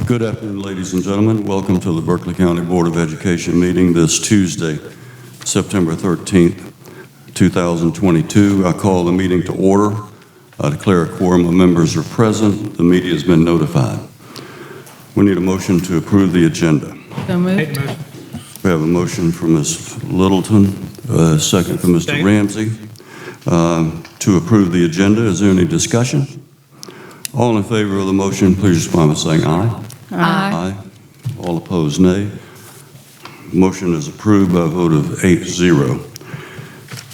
Good afternoon, ladies and gentlemen. Welcome to the Berkeley County Board of Education meeting this Tuesday, September 13th, 2022. I call the meeting to order. I declare a quorum of members are present. The media has been notified. We need a motion to approve the agenda. So moved. We have a motion from Ms. Littleton, a second from Mr. Ramsey to approve the agenda. Is there any discussion? All in favor of the motion, please respond by saying aye. Aye. All opposed, nay. Motion is approved by a vote of 8-0.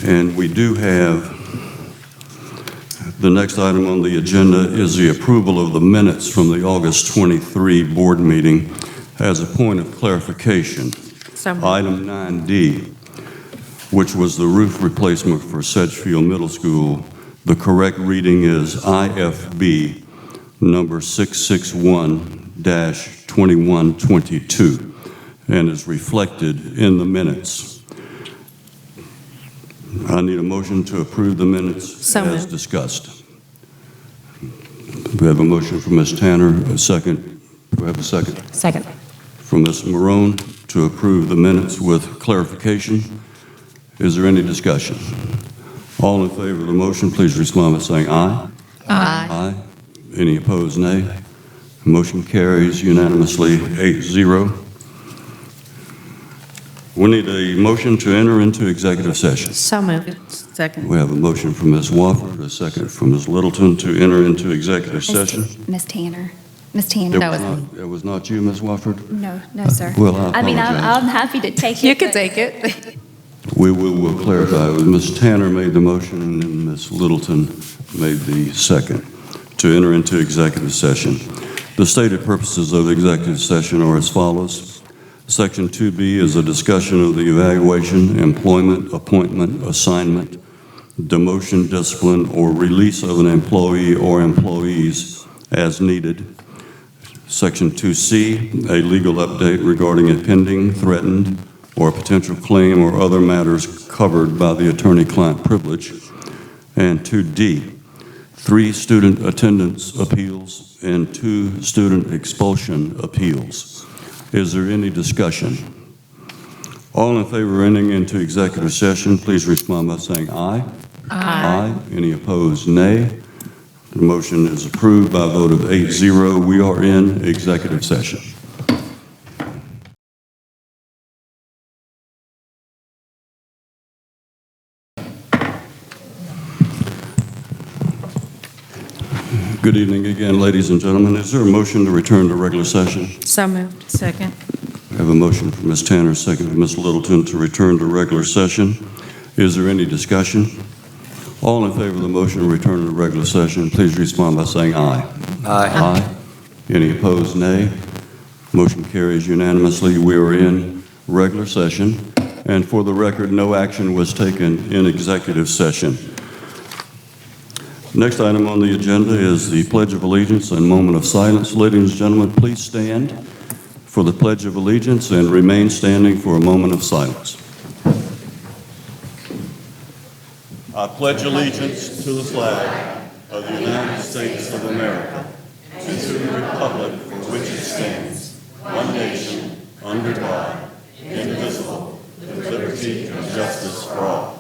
And we do have, the next item on the agenda is the approval of the minutes from the August 23 board meeting. As a point of clarification, item 9D, which was the roof replacement for Sedgefield Middle School, the correct reading is IFB number 661-2122 and is reflected in the minutes. I need a motion to approve the minutes as discussed. We have a motion from Ms. Tanner, a second. Do we have a second? Second. From Ms. Marone to approve the minutes with clarification. Is there any discussion? All in favor of the motion, please respond by saying aye. Aye. Aye. Any opposed, nay. Motion carries unanimously 8-0. We need a motion to enter into executive session. So moved. Second. We have a motion from Ms. Wofford, a second from Ms. Littleton to enter into executive session. Ms. Tanner. Ms. Tanner. That was not you, Ms. Wofford? No, sir. Well, I mean, apologize. I'm happy to take it. You can take it. We will clarify. Ms. Tanner made the motion and Ms. Littleton made the second to enter into executive session. The stated purposes of the executive session are as follows. Section 2B is a discussion of the evaluation, employment, appointment, assignment, demotion, discipline, or release of an employee or employees as needed. Section 2C, a legal update regarding a pending, threatened, or potential claim or other matters covered by the attorney-client privilege. And 2D, 3 student attendance appeals and 2 student expulsion appeals. Is there any discussion? All in favor of entering into executive session, please respond by saying aye. Aye. Any opposed, nay. The motion is approved by a vote of 8-0. We are in executive session. Good evening again, ladies and gentlemen. Is there a motion to return to regular session? So moved. Second. I have a motion from Ms. Tanner, second from Ms. Littleton to return to regular session. Is there any discussion? All in favor of the motion to return to regular session, please respond by saying aye. Aye. Any opposed, nay. Motion carries unanimously. We are in regular session. And for the record, no action was taken in executive session. Next item on the agenda is the Pledge of Allegiance and moment of silence. Ladies and gentlemen, please stand for the Pledge of Allegiance and remain standing for a moment of silence. I pledge allegiance to the flag of the United States of America and to the republic for which it stands, one nation, under God, indivisible, with liberty and justice for all.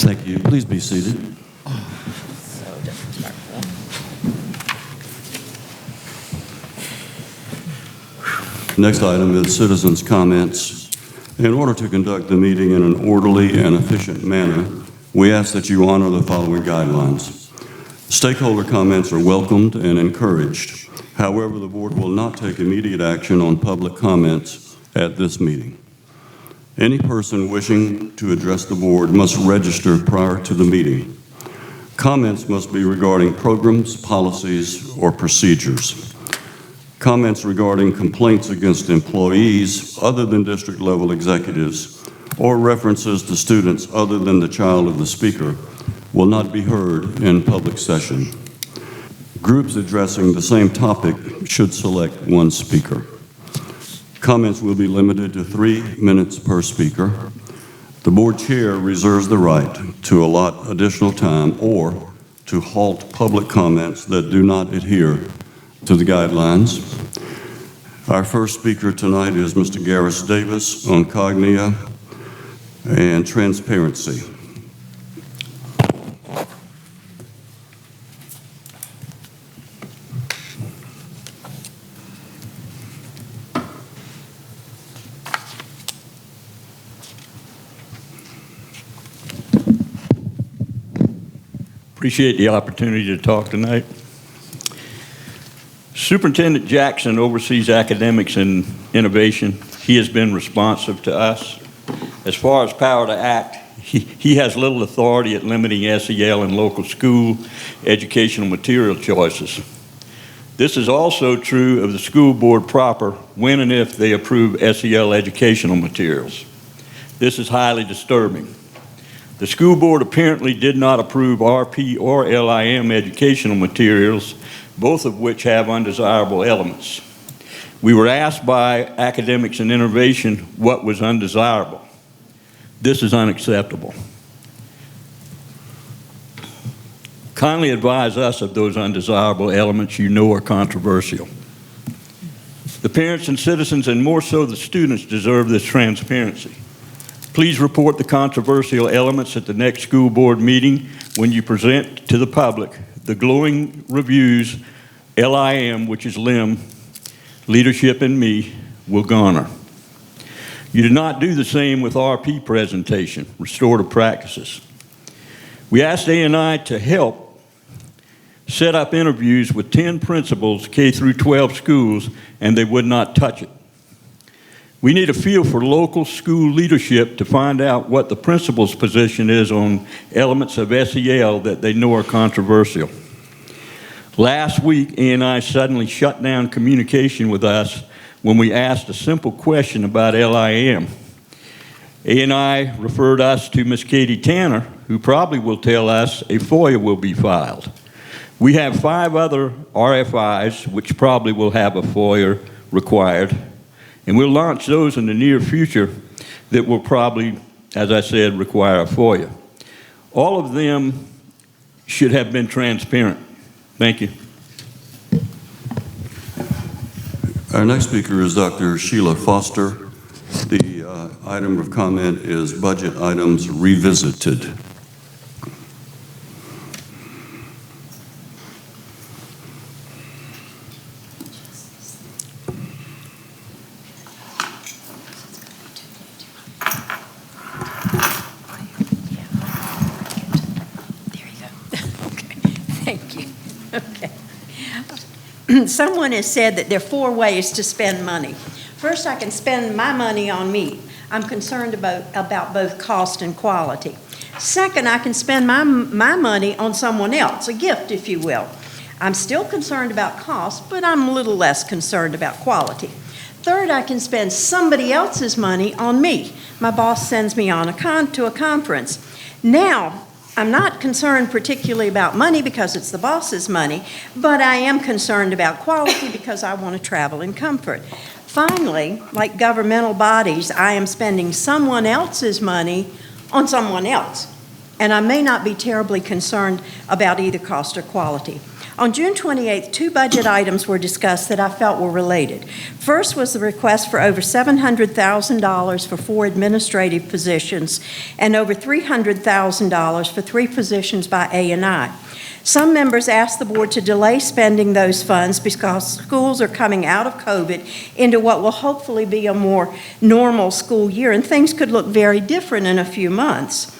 Thank you. Please be seated. Next item is citizens' comments. In order to conduct the meeting in an orderly and efficient manner, we ask that you honor the following guidelines. Stakeholder comments are welcomed and encouraged. However, the board will not take immediate action on public comments at this meeting. Any person wishing to address the board must register prior to the meeting. Comments must be regarding programs, policies, or procedures. Comments regarding complaints against employees other than district-level executives or references to students other than the child of the speaker will not be heard in public session. Groups addressing the same topic should select one speaker. Comments will be limited to 3 minutes per speaker. The board chair reserves the right to allot additional time or to halt public comments that do not adhere to the guidelines. Our first speaker tonight is Mr. Garris Davis on cognia and transparency. Appreciate the opportunity to talk tonight. Superintendent Jackson oversees academics and innovation. He has been responsive to us. As far as power to act, he has little authority at limiting SEL and local school educational material choices. This is also true of the school board proper when and if they approve SEL educational materials. This is highly disturbing. The school board apparently did not approve RP or LIM educational materials, both of which have undesirable elements. We were asked by academics and innovation what was undesirable. This is unacceptable. Kindly advise us of those undesirable elements you know are controversial. The parents and citizens, and more so the students, deserve this transparency. Please report the controversial elements at the next school board meeting when you present to the public the glowing reviews LIM, which is LIM, Leadership in Me, will garner. You did not do the same with RP presentation, restorative practices. We asked A&I to help set up interviews with 10 principals, K through 12 schools, and they would not touch it. We need a feel for local school leadership to find out what the principal's position is on elements of SEL that they know are controversial. Last week, A&I suddenly shut down communication with us when we asked a simple question about LIM. A&I referred us to Ms. Katie Tanner, who probably will tell us a FOIA will be filed. We have 5 other RFIs, which probably will have a FOIA required, and we'll launch those in the near future that will probably, as I said, require a FOIA. All of them should have been transparent. Thank you. Our next speaker is Dr. Sheila Foster. The item of comment is budget items revisited. Someone has said that there are 4 ways to spend money. First, I can spend my money on me. I'm concerned about both cost and quality. Second, I can spend my money on someone else, a gift, if you will. I'm still concerned about cost, but I'm a little less concerned about quality. Third, I can spend somebody else's money on me. My boss sends me on to a conference. Now, I'm not concerned particularly about money because it's the boss's money, but I am concerned about quality because I want to travel in comfort. Finally, like governmental bodies, I am spending someone else's money on someone else, and I may not be terribly concerned about either cost or quality. On June 28th, 2 budget items were discussed that I felt were related. First was the request for over $700,000 for 4 administrative positions and over $300,000 for 3 positions by A&I. Some members asked the board to delay spending those funds because schools are coming out of COVID into what will hopefully be a more normal school year, and things could look very different in a few months.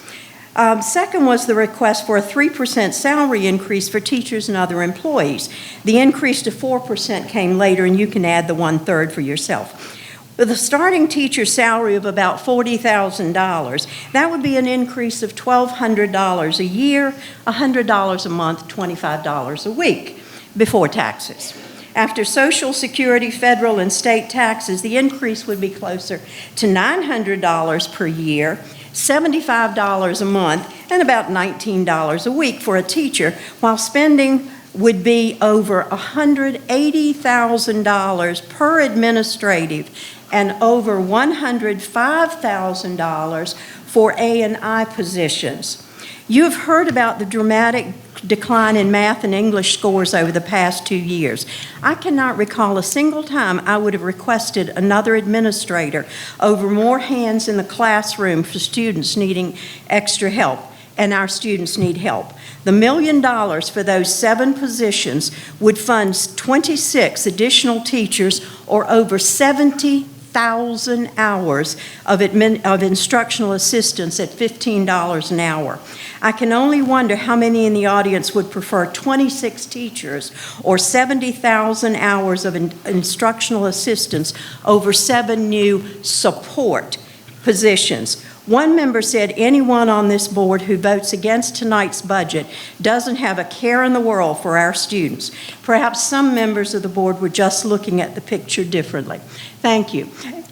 Second was the request for a 3% salary increase for teachers and other employees. The increase to 4% came later, and you can add the 1/3 for yourself. With a starting teacher salary of about $40,000, that would be an increase of $1,200 a year, $100 a month, $25 a week before taxes. After Social Security, federal, and state taxes, the increase would be closer to $900 per year, $75 a month, and about $19 a week for a teacher, while spending would be over $180,000 per administrative and over $105,000 for A&I positions. You have heard about the dramatic decline in math and English scores over the past 2 years. I cannot recall a single time I would have requested another administrator over more hands in the classroom for students needing extra help, and our students need help. The $1 million for those 7 positions would fund 26 additional teachers, or over 70,000 hours of instructional assistance at $15 an hour. I can only wonder how many in the audience would prefer 26 teachers or 70,000 hours of instructional assistance over 7 new support positions. One member said anyone on this board who votes against tonight's budget doesn't have a care in the world for our students. Perhaps some members of the board were just looking at the picture differently. Thank you.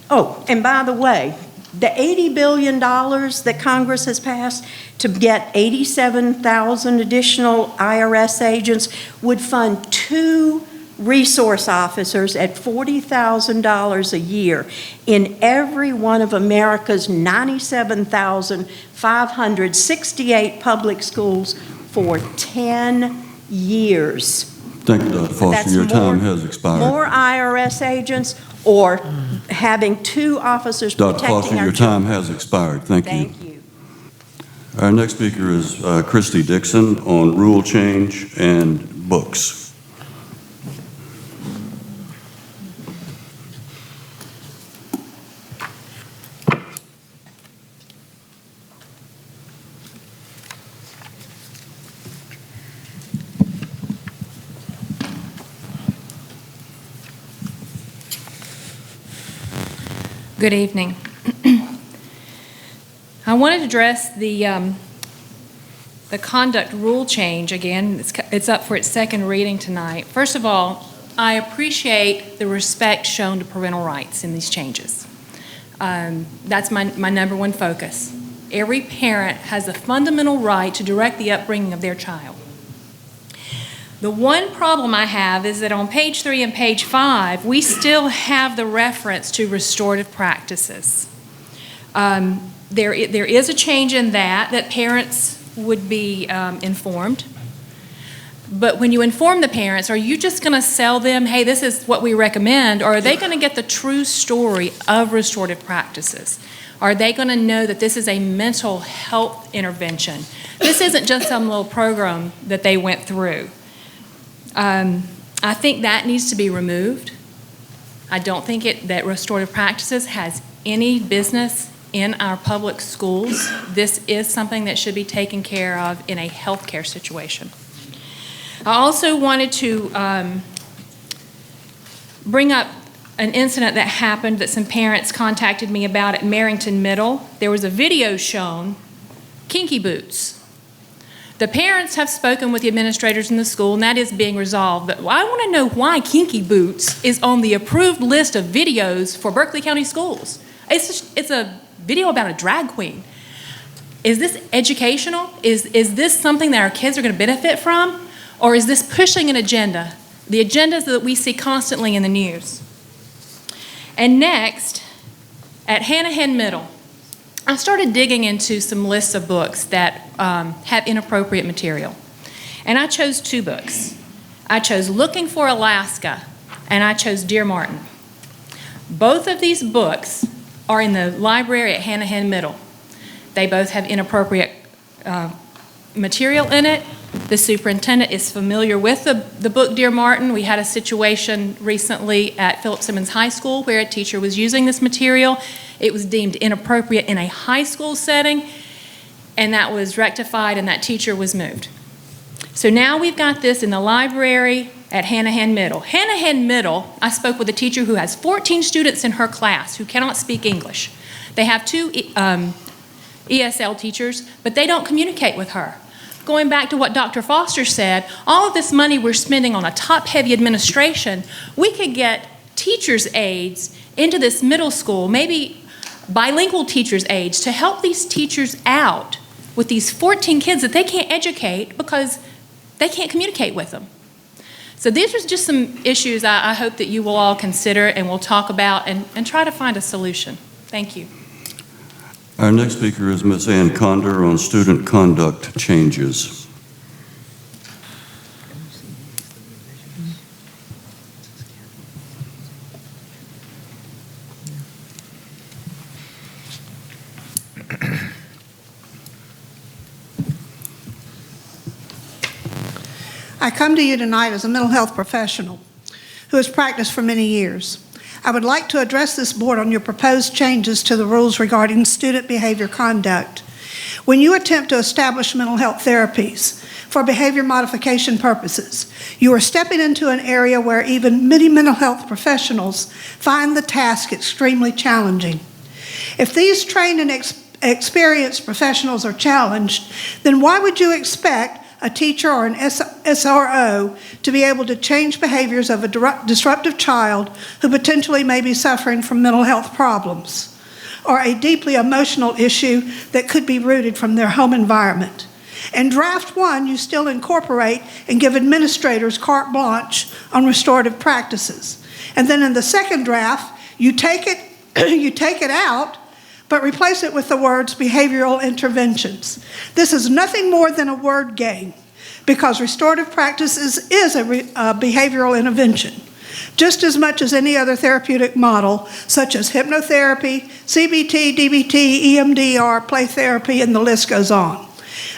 Oh, and by the way, the $80 billion that Congress has passed to get 87,000 additional IRS agents would fund 2 resource officers at $40,000 a year in every one of America's 97,568 public schools for 10 years. Thank you, Dr. Foster. That's Your time has expired. More IRS agents or having 2 officers Dr. protecting Foster, our your children. time has expired. Thank you. Thank you. Our next speaker is Christy Dixon on rule change and books. Good evening. I wanted to address the conduct rule change again. It's up for its second reading tonight. First of all, I appreciate the respect shown to parental rights in these changes. That's my number one focus. Every parent has a fundamental right to direct the upbringing of their child. The one problem I have is that on page 3 and page 5, we still have the reference to restorative practices. There is a change in that parents would be informed. But when you inform the parents, are you just going to sell them, hey, this is what we recommend, or are they going to get the true story of restorative practices? Are they going to know that this is a mental health intervention? This isn't just some little program that they went through. I think that needs to be removed. I don't think that restorative practices has any business in our public schools. This is something that should be taken care of in a healthcare situation. I also wanted to bring up an incident that happened that some parents contacted me about at Merrington Middle. There was a video shown, kinky boots. The parents have spoken with the administrators in the school, and that is being resolved. But I want to know why kinky boots is on the approved list of videos for Berkeley County schools. It's a video about a drag queen. Is this educational? Is this something that our kids are going to benefit from? Or is this pushing an agenda? The agendas that we see constantly in the news. And next, at Hanahan Middle, I started digging into some lists of books that have inappropriate material. And I chose 2 books. I chose Looking for Alaska, and I chose Dear Martin. Both of these books are in the library at Hanahan Middle. They both have inappropriate material in it. The superintendent is familiar with the book Dear Martin. We had a situation recently at Philip Simmons High School where a teacher was using this material. It was deemed inappropriate in a high school setting, and that was rectified, and that teacher was moved. So now we've got this in the library at Hanahan Middle. Hanahan Middle, I spoke with a teacher who has 14 students in her class who cannot speak English. They have 2 ESL teachers, but they don't communicate with her. going back to what Dr. Foster said, all of this money we're spending on a top-heavy administration, we could get teachers' aides into this middle school, maybe bilingual teachers' aides, to help these teachers out with these 14 kids that they can't educate because they can't communicate with them. So these are just some issues I hope that you will all consider and we'll talk about and try to find a solution. Thank you. Our next speaker is Ms. Ann Condor on student conduct changes. I come to you tonight as a mental health professional who has practiced for many years. I would like to address this board on your proposed changes to the rules regarding student behavior conduct. When you attempt to establish mental health therapies for behavior modification purposes, you are stepping into an area where even many mental health professionals find the task extremely challenging. If these trained and experienced professionals are challenged, then why would you expect a teacher or an SRO to be able to change behaviors of a disruptive child who potentially may be suffering from mental health problems or a deeply emotional issue that could be rooted from their home environment? In draft 1, you still incorporate and give administrators carte blanche on restorative practices. And then in the second draft, you take it out, but replace it with the words behavioral interventions. This is nothing more than a word game because restorative practices is a behavioral intervention, just as much as any other therapeutic model, such as hypnotherapy, CBT, DBT, EMDR, play therapy, and the list goes on.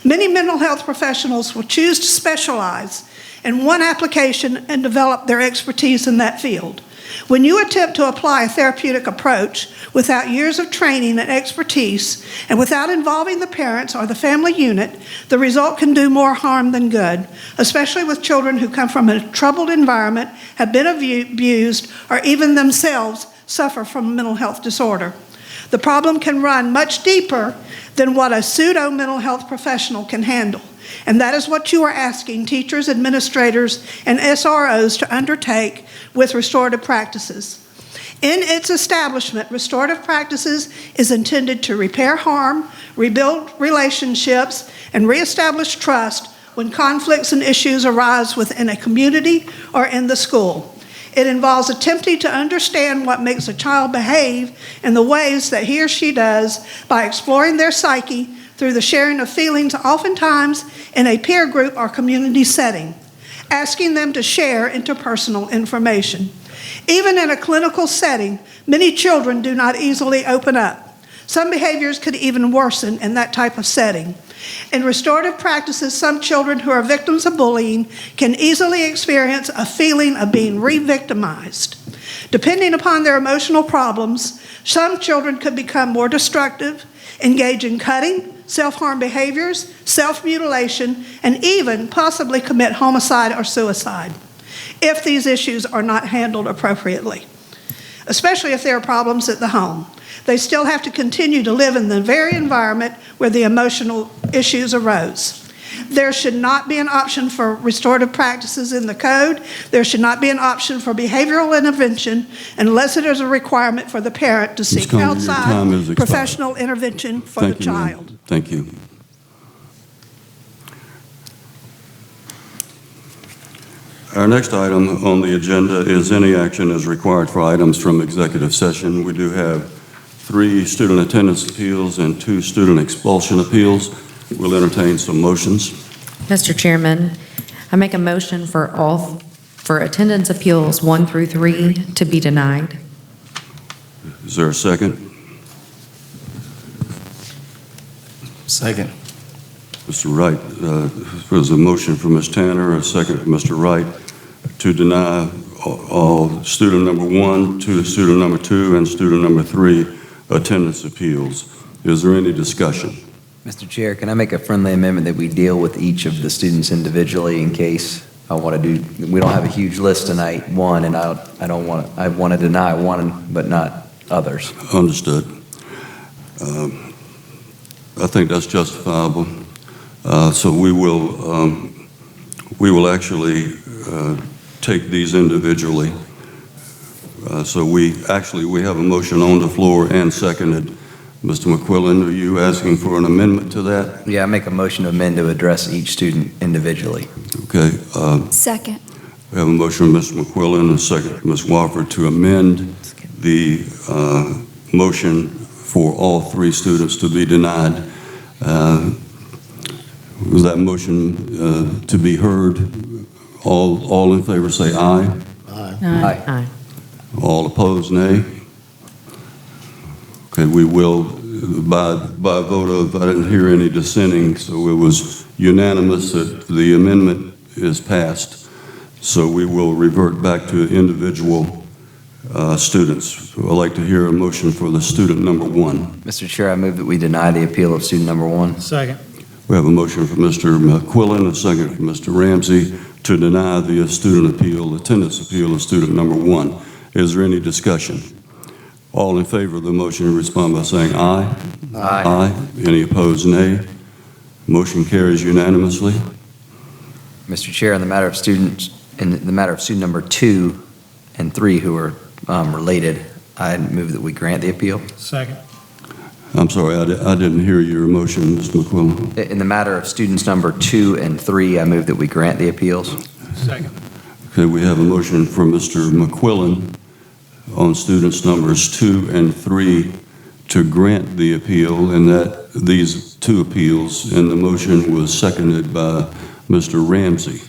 Many mental health professionals will choose to specialize in one application and develop their expertise in that field. When you attempt to apply a therapeutic approach without years of training and expertise and without involving the parents or the family unit, the result can do more harm than good, especially with children who come from a troubled environment, have been abused, or even themselves suffer from a mental health disorder. The problem can run much deeper than what a pseudo-mental health professional can handle. And that is what you are asking teachers, administrators, and SROs to undertake with restorative practices. In its establishment, restorative practices is intended to repair harm, rebuild relationships, and reestablish trust when conflicts and issues arise within a community or in the school. It involves attempting to understand what makes a child behave in the ways that he or she does by exploring their psyche through the sharing of feelings, oftentimes in a peer group or community setting, asking them to share interpersonal information. Even in a clinical setting, many children do not easily open up. Some behaviors could even worsen in that type of setting. In restorative practices, some children who are victims of bullying can easily experience a feeling of being re-victimized. Depending upon their emotional problems, some children could become more destructive, engage in cutting, self-harm behaviors, self-mutilation, and even possibly commit homicide or suicide if these issues are not handled appropriately, especially if there are problems at the home. They still have to continue to live in the very environment where the emotional issues arose. There should not be an option for restorative practices in the code. There should not be an option for behavioral intervention unless it is a requirement for the parent to seek outside professional intervention for the child. Ma'am. Thank you. Our next item on the agenda is any action as required for items from executive session. We do have 3 student attendance appeals and 2 student expulsion appeals. We'll entertain some motions. Mr. Chairman, I make a motion for attendance appeals 1 through 3 to be denied. Is there a second? Second. Mr. Wright, there's a motion for Ms. Tanner, a second for Mr. Wright to deny all student number 1, student number 2, and student number 3 attendance appeals. Is there any discussion? Mr. Chair, can I make a friendly amendment that we deal with each of the students individually in case we don't have a huge list tonight, one, and I want to deny one, but not others. Understood. I think that's justifiable. So we will actually take these individually. So we have a motion on the floor and seconded. Mr. McQuillan, are you asking for an amendment to that? Yeah, I make a motion to amend to address each student individually. Okay. Second. We have a motion from Mr. McQuillan and a second from Ms. Wofford to amend the motion for all three students to be denied. Was that motion to be heard? All in favor say aye. Aye. Aye. All opposed, nay. Okay, we will, by a vote of, I didn't hear any dissenting, so it was unanimous that the amendment is passed. So we will revert back to individual students. I'd like to hear a motion for the student number one. Mr. Chair, I move that we deny the appeal of student number one. Second. We have a motion from Mr. McQuillan, a second from Mr. Ramsey to deny the student appeal, attendance appeal of student number one. Is there any discussion? All in favor of the motion respond by saying aye. Aye. Any opposed, nay. Motion carries unanimously. Mr. Chair, in the matter of student number 2 and 3 who are related, I move that we grant the appeal. Second. I'm sorry, I didn't hear your motion, Mr. McQuillan. In the matter of students number 2 and 3, I move that we grant the appeals. Second. Okay, we have a motion from Mr. McQuillan on students numbers 2 and 3 to grant the appeal, and that these two appeals, and the motion was seconded by Mr. Ramsey.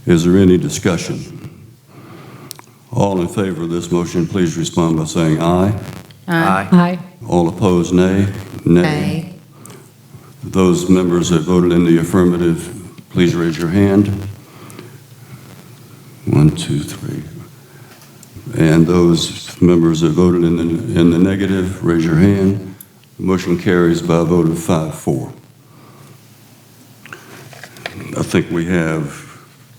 Is there any discussion? All in favor of this motion, please respond by saying aye. Aye. Aye. All opposed, nay. Nay. Those members that voted in the affirmative, please raise your hand. 1, 2, 3. And those members that voted in the negative, raise your hand. Motion carries by a vote of 5-4. I think we have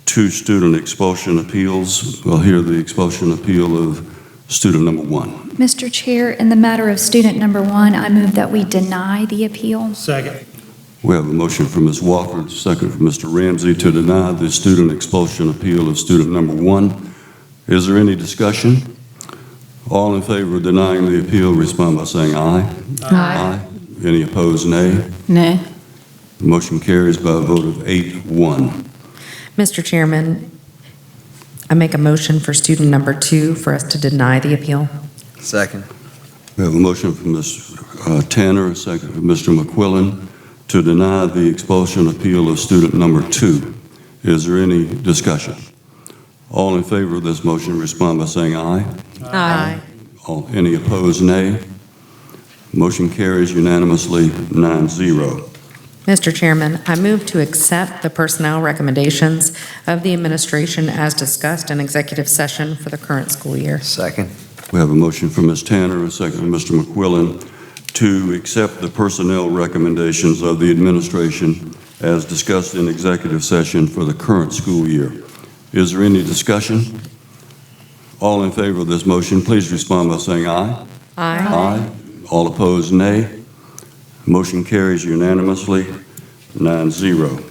2 student expulsion appeals. We'll hear the expulsion appeal of student number 1. Mr. Chair, in the matter of student number 1, I move that we deny the appeal. Second. We have a motion from Ms. Wofford, second from Mr. Ramsey to deny the student expulsion appeal of student number 1. Is there any discussion? All in favor of denying the appeal, respond by saying aye. Aye. Any opposed, nay. Nay. The motion carries by a vote of 8-1. Mr. Chairman, I make a motion for student number 2 for us to deny the appeal. Second. We have a motion from Ms. Tanner, a second from Mr. McQuillan to deny the expulsion appeal of student number 2. Is there any discussion? All in favor of this motion respond by saying aye. Aye. Any opposed, nay. Motion carries unanimously 9-0. Mr. Chairman, I move to accept the personnel recommendations of the administration as discussed in executive session for the current school year. Second. We have a motion from Ms. Tanner, a second from Mr. McQuillan to accept the personnel recommendations of the administration as discussed in executive session for the current school year. Is there any discussion? All in favor of this motion, please respond by saying aye. Aye. All opposed, nay. Motion carries unanimously, 9-0.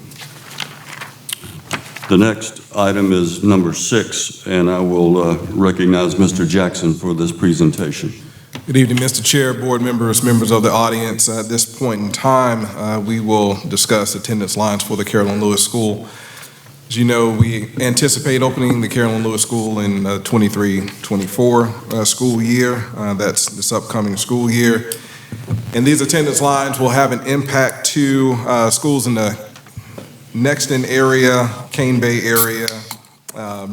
The next item is number 6, and I will recognize Mr. Jackson for this presentation. Good evening, Mr. Chair, board members, members of the audience. At this point in time, we will discuss attendance lines for the Carolyn Lewis School. As you know, we anticipate opening the Carolyn Lewis School in 23-24 school year. That's this upcoming school year. And these attendance lines will have an impact to schools in the Nexton area, Cane Bay area,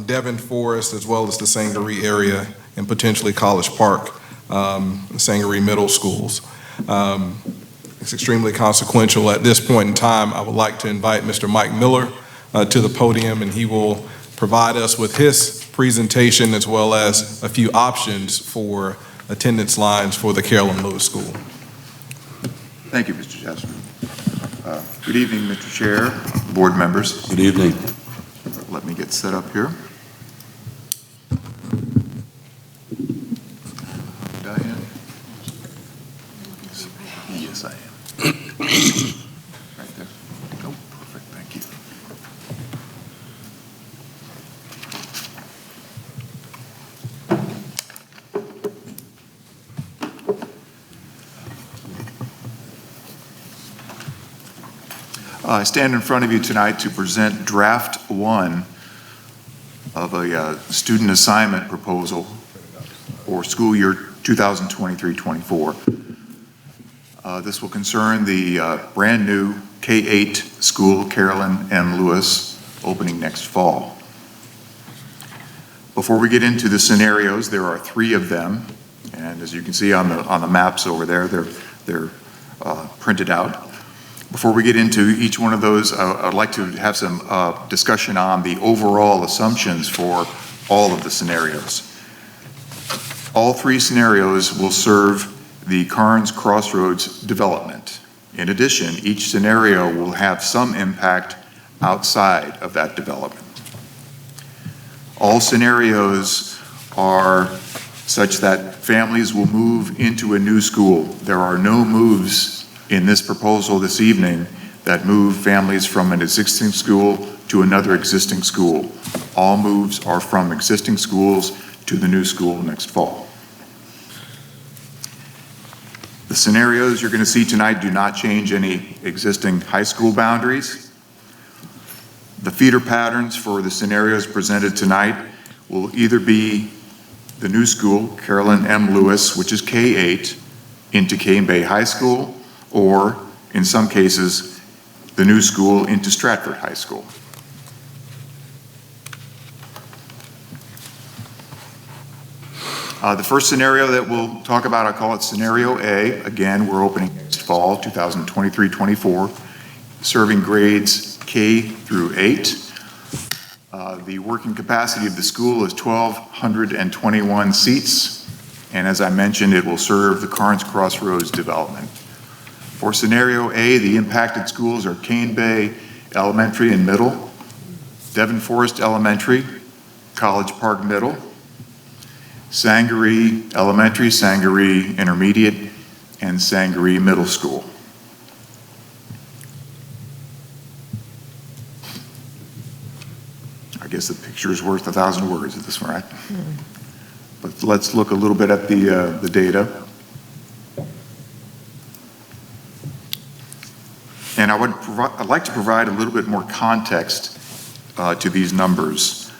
Devon Forest, as well as the Sangaree area, and potentially College Park, Sangaree Middle Schools. It's extremely consequential. At this point in time, I would like to invite Mr. Mike Miller to the podium, and he will provide us with his presentation as well as a few options for attendance lines for the Carolyn Lewis School. Thank you, Mr. Jasper. Good evening, Mr. Chair, board members. Good evening. Let me get set up here. Diane? Yes, I am. Right there. Go. I stand in front of you tonight to present draft 1 of a student assignment proposal for school year 2023-24. This will concern the brand new K-8 school, Carolyn M. Lewis, opening next fall. Before we get into the scenarios, there are 3 of them, and as you can see on the maps over there, they're printed out. Before we get into each one of those, I'd like to have some discussion on the overall assumptions for all of the scenarios. All 3 scenarios will serve the Carnes Crossroads development. In addition, each scenario will have some impact outside of that development. All scenarios are such that families will move into a new school. There are no moves in this proposal this evening that move families from an existing school to another existing school. All moves are from existing schools to the new school next fall. The scenarios you're going to see tonight do not change any existing high school boundaries. The feeder patterns for the scenarios presented tonight will either be the new school, Carolyn M. Lewis, which is K-8, into Cane Bay High School, or in some cases, the new school into Stratford High School. The first scenario that we'll talk about, I call it Scenario A. Again, we're opening next fall, 2023-24, serving grades K through 8. The working capacity of the school is 1,221 seats, and as I mentioned, it will serve the Carnes Crossroads development. For Scenario A, the impacted schools are Cane Bay Elementary and Middle, Devon Forest Elementary, College Park Middle, Sangaree Elementary, Sangaree Intermediate, and Sangaree Middle School. I guess the picture is worth 1,000 words at this one, right? But let's look a little bit at the data. And I'd like to provide a little bit more context to these numbers.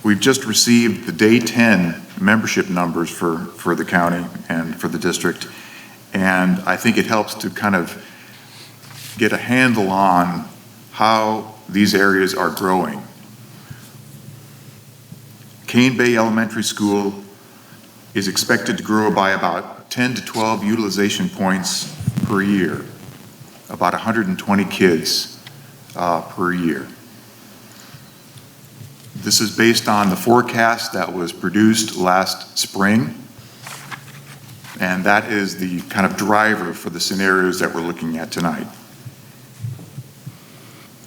We've just received the Day 10 membership numbers for the county and for the district, and I think it helps to kind of get a handle on how these areas are growing. Cane Bay Elementary School is expected to grow by about 10 to 12 utilization points per year, about 120 kids per year. This is based on the forecast that was produced last spring, and that is the kind of driver for the scenarios that we're looking at tonight.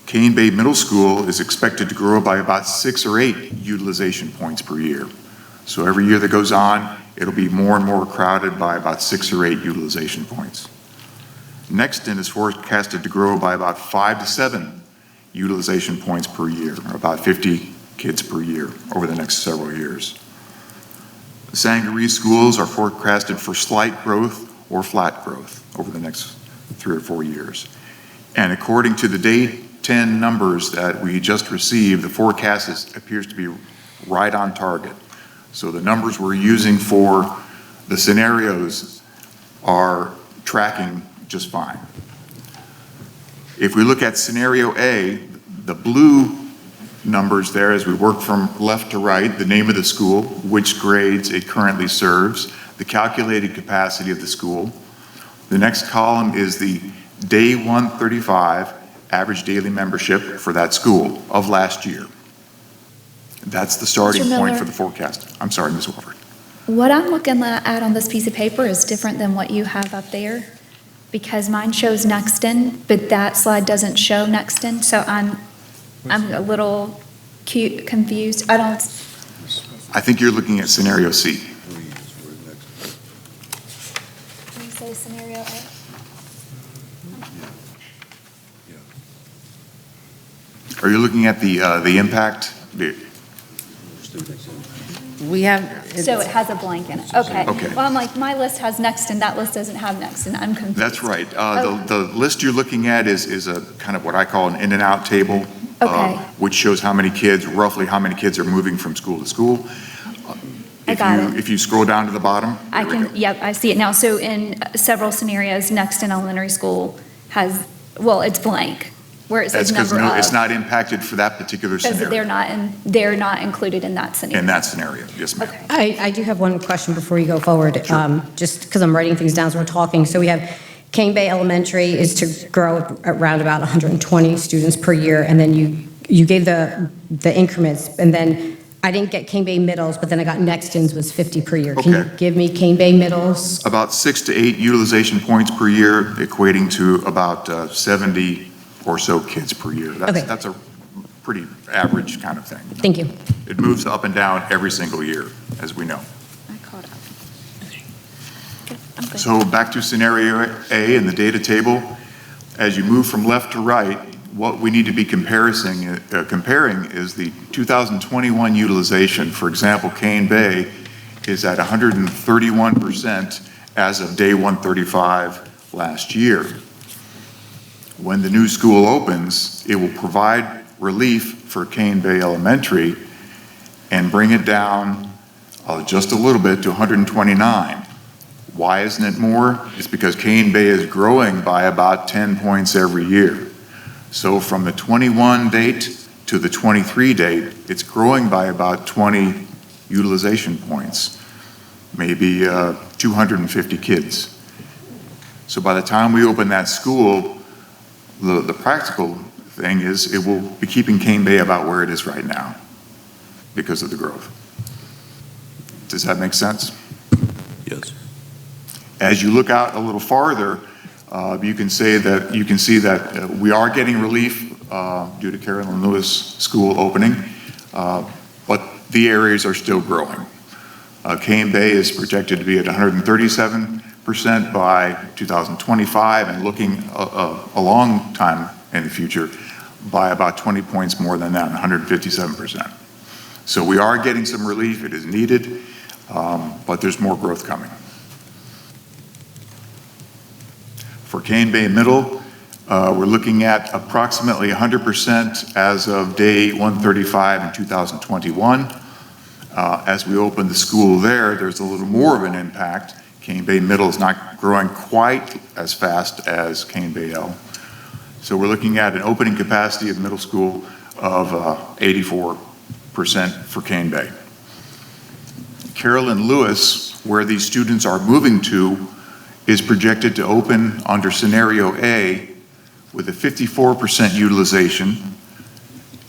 Cane Bay Middle School is expected to grow by about 6 or 8 utilization points per year. So every year that goes on, it'll be more and more crowded by about 6 or 8 utilization points. Nexton is forecasted to grow by about 5 to 7 utilization points per year, or about 50 kids per year over the next several years. The Sangaree schools are forecasted for slight growth or flat growth over the next 3 or 4 years. And according to the Day 10 numbers that we just received, the forecast appears to be right on target. So the numbers we're using for the scenarios are tracking just fine. If we look at Scenario A, the blue numbers there as we work from left to right, the name of the school, which grades it currently serves, the calculated capacity of the school. The next column is the Day 135 average daily membership for that school of last year. That's the starting Mr. point Miller? for the forecast. I'm sorry, Ms. Wolford. What I'm looking at on this piece of paper is different than what you have up there, because mine shows Nexton, but that slide doesn't show Nexton, so I'm a little confused. I think you're looking at Scenario C. Can you say Scenario A? Are you looking at the impact? We have. So it has a blank in it. Okay. Okay. Well, I'm like, my list has Nexton, that list doesn't have Nexton. I'm confused. That's right. Okay. The list you're looking at is a kind of what I call an in and out table, Okay. which shows how many kids, roughly how many kids are moving from school to school. I got it. If you scroll down to the bottom, I there we can, go. yep, I see it now. So in several scenarios, Nexton Elementary School has, well, it's blank, where it That's says because number of. it's not impacted for that particular Because scenario. they're not included in that scenario. In that scenario, yes, ma'am. Okay. I do have one question before you go forward, just because I'm writing things down as we're talking. So we have Cane Bay Elementary is to grow around about 120 students per year, and then you gave the increments, and then I didn't get Cane Bay Middles, but then I got Nexton's was 50 per year. Can you Okay. give me Cane Bay Middles? About 6 to 8 utilization points per year, equating to about 70 or so kids per year. Okay. That's a pretty average kind of thing. Thank you. It moves up and down every single year, as we know. I caught up. Good, I'm good. So back to scenario A in the data table. As you move from left to right, what we need to be comparing is the 2021 utilization. For example, Cane Bay is at 131% as of day 135 last year. When the new school opens, it will provide relief for Cane Bay Elementary and bring it down just a little bit to 129. Why isn't it more? It's because Cane Bay is growing by about 10 points every year. So from the 21 date to the 23 date, it's growing by about 20 utilization points, maybe 250 kids. So by the time we open that school, the practical thing is it will be keeping Cane Bay about where it is right now because of the growth. Does that make sense? Yes. As you look out a little farther, you can see that we are getting relief due to Carolyn Lewis School opening, but the areas are still growing. Cane Bay is projected to be at 137% by 2025, and looking a long time in the future by about 20 points more than that, 157%. So we are getting some relief. It is needed, but there's more growth coming. For Cane Bay Middle, we're looking at approximately 100% as of day 135 in 2021. As we open the school there, there's a little more of an impact. Cane Bay Middle is not growing quite as fast as Cane Bay L. So we're looking at an opening capacity of middle school of 84% for Cane Bay. Carolyn Lewis, where these students are moving to, is projected to open under scenario A with a 54% utilization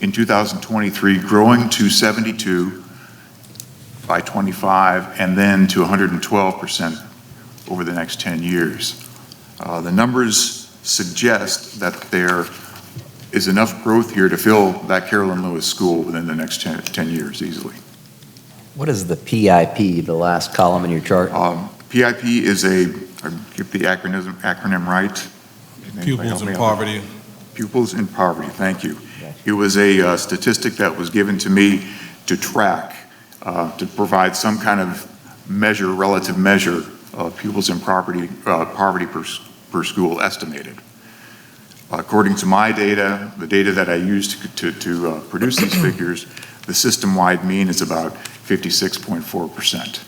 in 2023, growing to 72 by 25, and then to 112% over the next 10 years. The numbers suggest that there is enough growth here to fill that Carolyn Lewis school within the next 10 years easily. What is the PIP, the last column in your chart? PIP is I get the acronym right. Pupils in poverty. Pupils in poverty, thank you. It was a statistic that was given to me to track, to provide some kind of measure, relative measure of pupils in poverty per school estimated. According to my data, the data that I used to produce these figures, the system-wide mean is about 56.4%.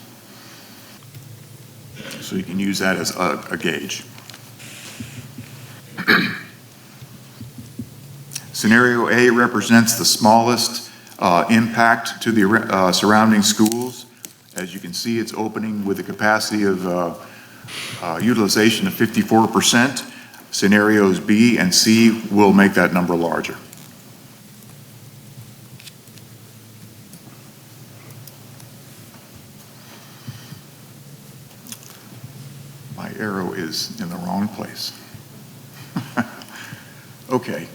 So you can use that as a gauge. Scenario A represents the smallest impact to the surrounding schools. As you can see, it's opening with a capacity of utilization of 54%. Scenarios B and C will make that number larger. My arrow is in the wrong place. Okay.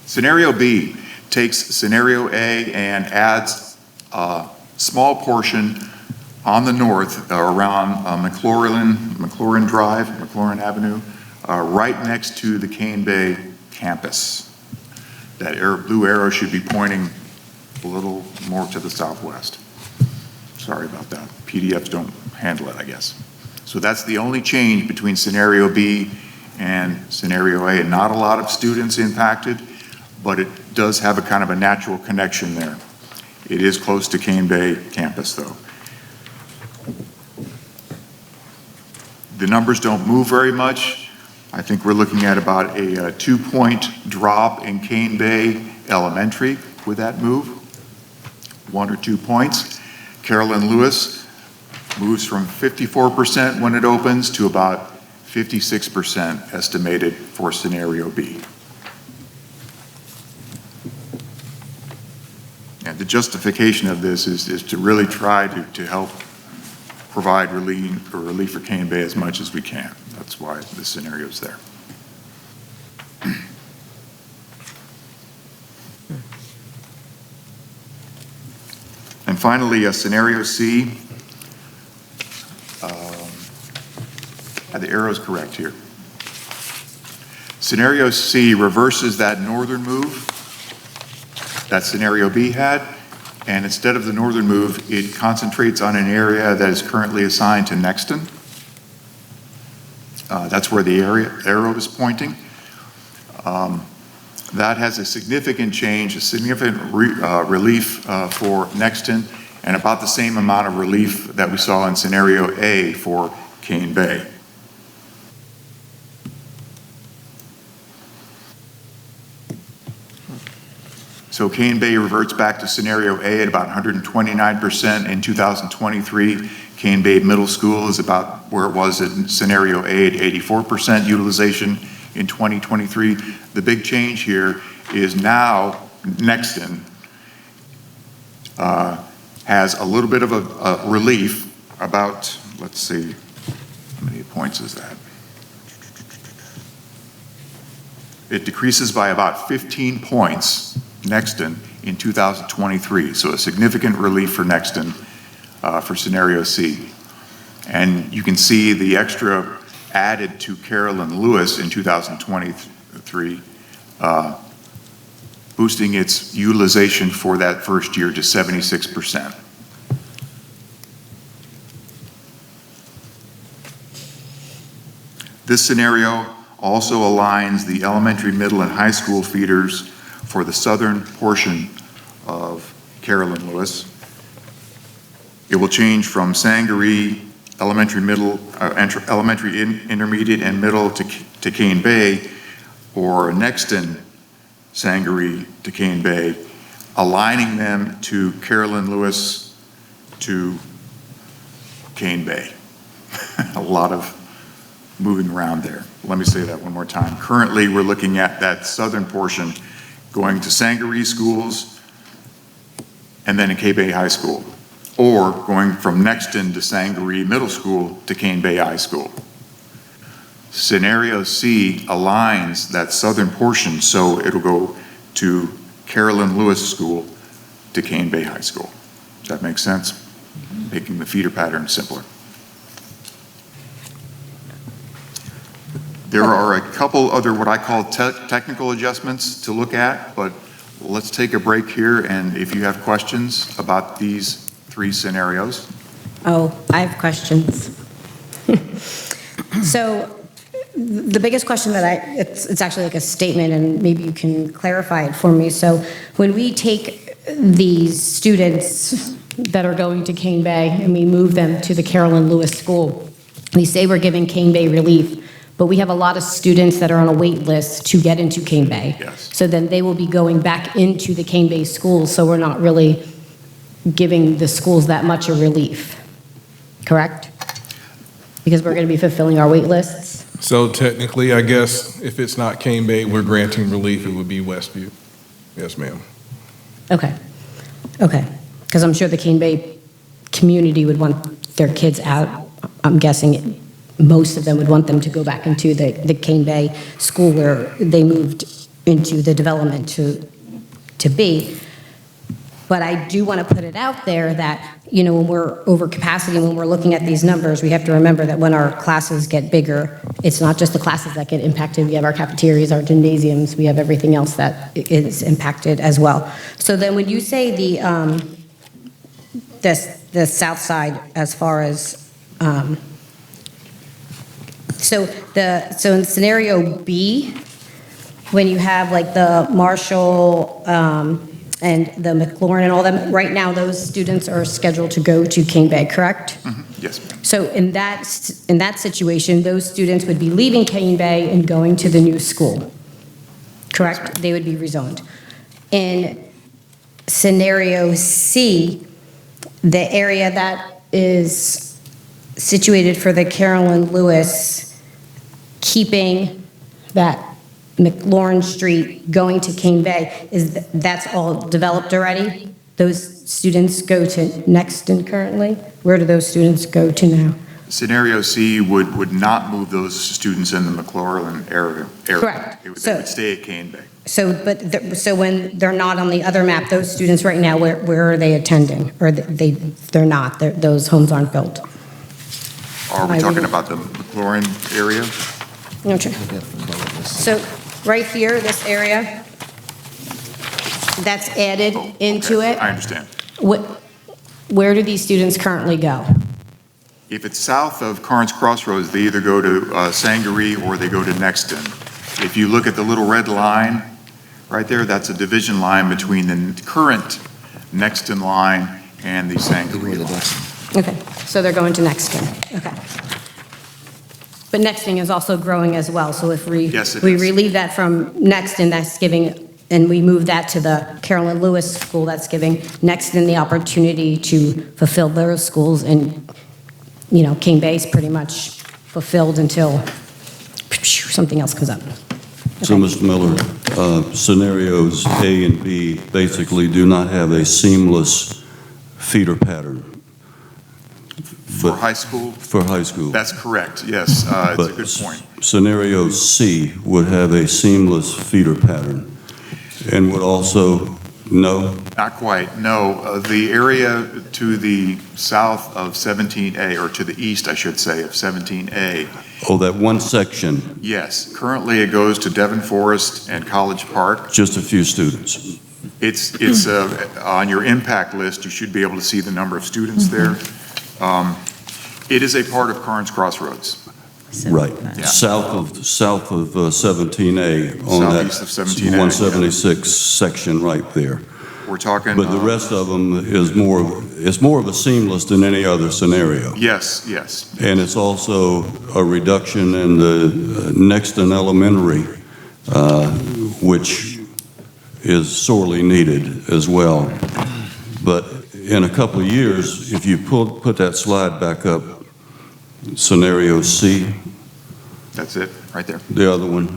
Scenario B takes scenario A and adds a small portion on the north around McLaurin Drive, McLaurin Avenue, right next to the Cane Bay campus. That blue arrow should be pointing a little more to the southwest. Sorry about that. PDFs don't handle it, I guess. So that's the only change between scenario B and scenario A. Not a lot of students impacted, but it does have a kind of a natural connection there. It is close to Cane Bay campus, though. The numbers don't move very much. I think we're looking at about a 2-point drop in Cane Bay Elementary with that move, 1 or 2 points. Carolyn Lewis moves from 54% when it opens to about 56% estimated for scenario B. And the justification of this is to really try to help provide relief for Cane Bay as much as we can. That's why this scenario is there. And finally, scenario C. The arrow is correct here. Scenario C reverses that northern move that scenario B had, and instead of the northern move, it concentrates on an area that is currently assigned to Nexton. That's where the arrow is pointing. That has a significant change, a significant relief for Nexton, and about the same amount of relief that we saw in scenario A for Cane Bay. So Cane Bay reverts back to scenario A at about 129% in 2023. Cane Bay Middle School is about where it was in scenario A at 84% utilization in 2023. The big change here is now Nexton has a little bit of a relief about, let's see, how many points is that? It decreases by about 15 points, Nexton, in 2023. So a significant relief for Nexton for scenario C. And you can see the extra added to Carolyn Lewis in 2023, boosting its utilization for that first year to 76%. This scenario also aligns the elementary, middle, and high school feeders for the southern portion of Carolyn Lewis. It will change from Sangaree elementary, intermediate, and middle to Cane Bay, or Nexton Sangaree to Cane Bay, aligning them to Carolyn Lewis to Cane Bay. A lot of moving around there. Let me say that one more time. Currently, we're looking at that southern portion going to Sangaree schools and then to Cane Bay High School, or going from Nexton to Sangaree Middle School to Cane Bay High School. Scenario C aligns that southern portion, so it'll go to Carolyn Lewis School to Cane Bay High School. Does that make sense? Making the feeder pattern simpler. There are a couple other what I call technical adjustments to look at, but let's take a break here, and if you have questions about these 3 scenarios. Oh, I have questions. So the biggest question that it's actually like a statement, and maybe you can clarify it for me. So when we take these students that are going to Cane Bay and we move them to the Carolyn Lewis School, we say we're giving Cane Bay relief, but we have a lot of students that are on a wait list to get into Cane Bay. Yes. So then they will be going back into the Cane Bay schools, so we're not really giving the schools that much a relief, correct? Because we're going to be fulfilling our wait lists? So technically, I guess, if it's not Cane Bay, we're granting relief, it would be Westview. Yes, ma'am. Okay, because I'm sure the Cane Bay community would want their kids out. I'm guessing most of them would want them to go back into the Cane Bay school where they moved into the development to be. But I do want to put it out there that, you know, when we're over capacity, when we're looking at these numbers, we have to remember that when our classes get bigger, it's not just the classes that get impacted. We have our cafeterias, our gymnasiums, we have everything else that is impacted as well. So then when you say this the south side as far as, so in scenario B, when you have like the Marshall and the McLaurin and all them, right now those students are scheduled to go to Cane Bay, correct? Yes, ma'am. So in that situation, those students would be leaving Cane Bay and going to the new school, correct? They would be rezoned. In scenario C, the area that is situated for the Carolyn Lewis, keeping that McLaurin Street going to Cane Bay, that's all developed already? Those students go to Nexton currently? Where do those students go to now? Scenario C would not move those students in the McLaurin area. Correct. They would So- stay at Cane Bay. So when they're not on the other map, those students right now, where are they attending? Or they're not, those homes aren't built? Are we talking about the McLaurin area? No, sure. So right here, this area, that's added Oh, into okay. it. I understand. Where do these students currently go? If it's south of Carnes Crossroads, they either go to Sangaree or they go to Nexton. If you look at the little red line right there, that's a division line between the current Nexton line and the Sangaree line. Okay, so they're going to Nexton, okay. But Nexton is also growing as well, so if Yes, it we is. relieve that from Nexton, that's giving, and we move that to the Carolyn Lewis School, that's giving Nexton the opportunity to fulfill their schools, and, you know, Cane Bay's pretty much fulfilled until something else comes up. So, Okay. Mr. Miller, scenarios A and B basically do not have a seamless feeder pattern. For high school, For high school. that's correct, yes. It's a But good point. Scenario C would have a seamless feeder pattern and would also, no? Not quite, no. The area to the south of 17A, or to the east, I should say, of 17A, Oh, that one section, yes. Currently, it goes to Devon Forest and College Park. just a few students. It's on your impact list, you should be able to see the number of students there. It is a part of Carnes Crossroads. Right. Yeah. South of 17A on that Southeast of 17A, 176 section right there. We're talking. But the rest of them is more of a seamless than any other scenario. Yes, yes. And it's also a reduction in the Nexton Elementary, which is sorely needed as well. But in a couple of years, if you put that slide back up, scenario C, That's it, right there. the other one,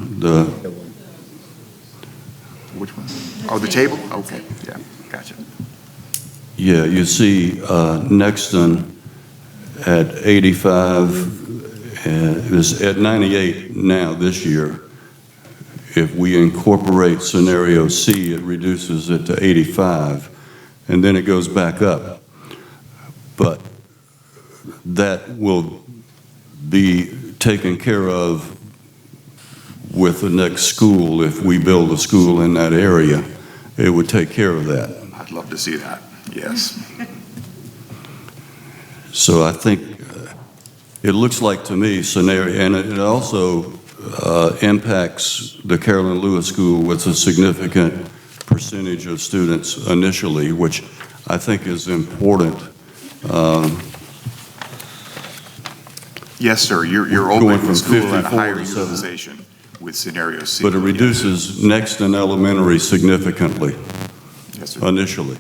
Which one? Oh, the table? Okay, yeah, gotcha. yeah, you see Nexton at 85, is at 98 now this year. If we incorporate scenario C, it reduces it to 85, and then it goes back up. But that will be taken care of with the next school. If we build a school in that area, it would take care of that. I'd love to see that, yes. So I think it looks like to me scenario, and it also impacts the Carolyn Lewis School with a significant percentage of students initially, which I think is important. Yes, sir, you're Going opening from the school at 54 higher to 7. utilization with scenario C. But it reduces Nexton Elementary significantly Yes, sir. initially.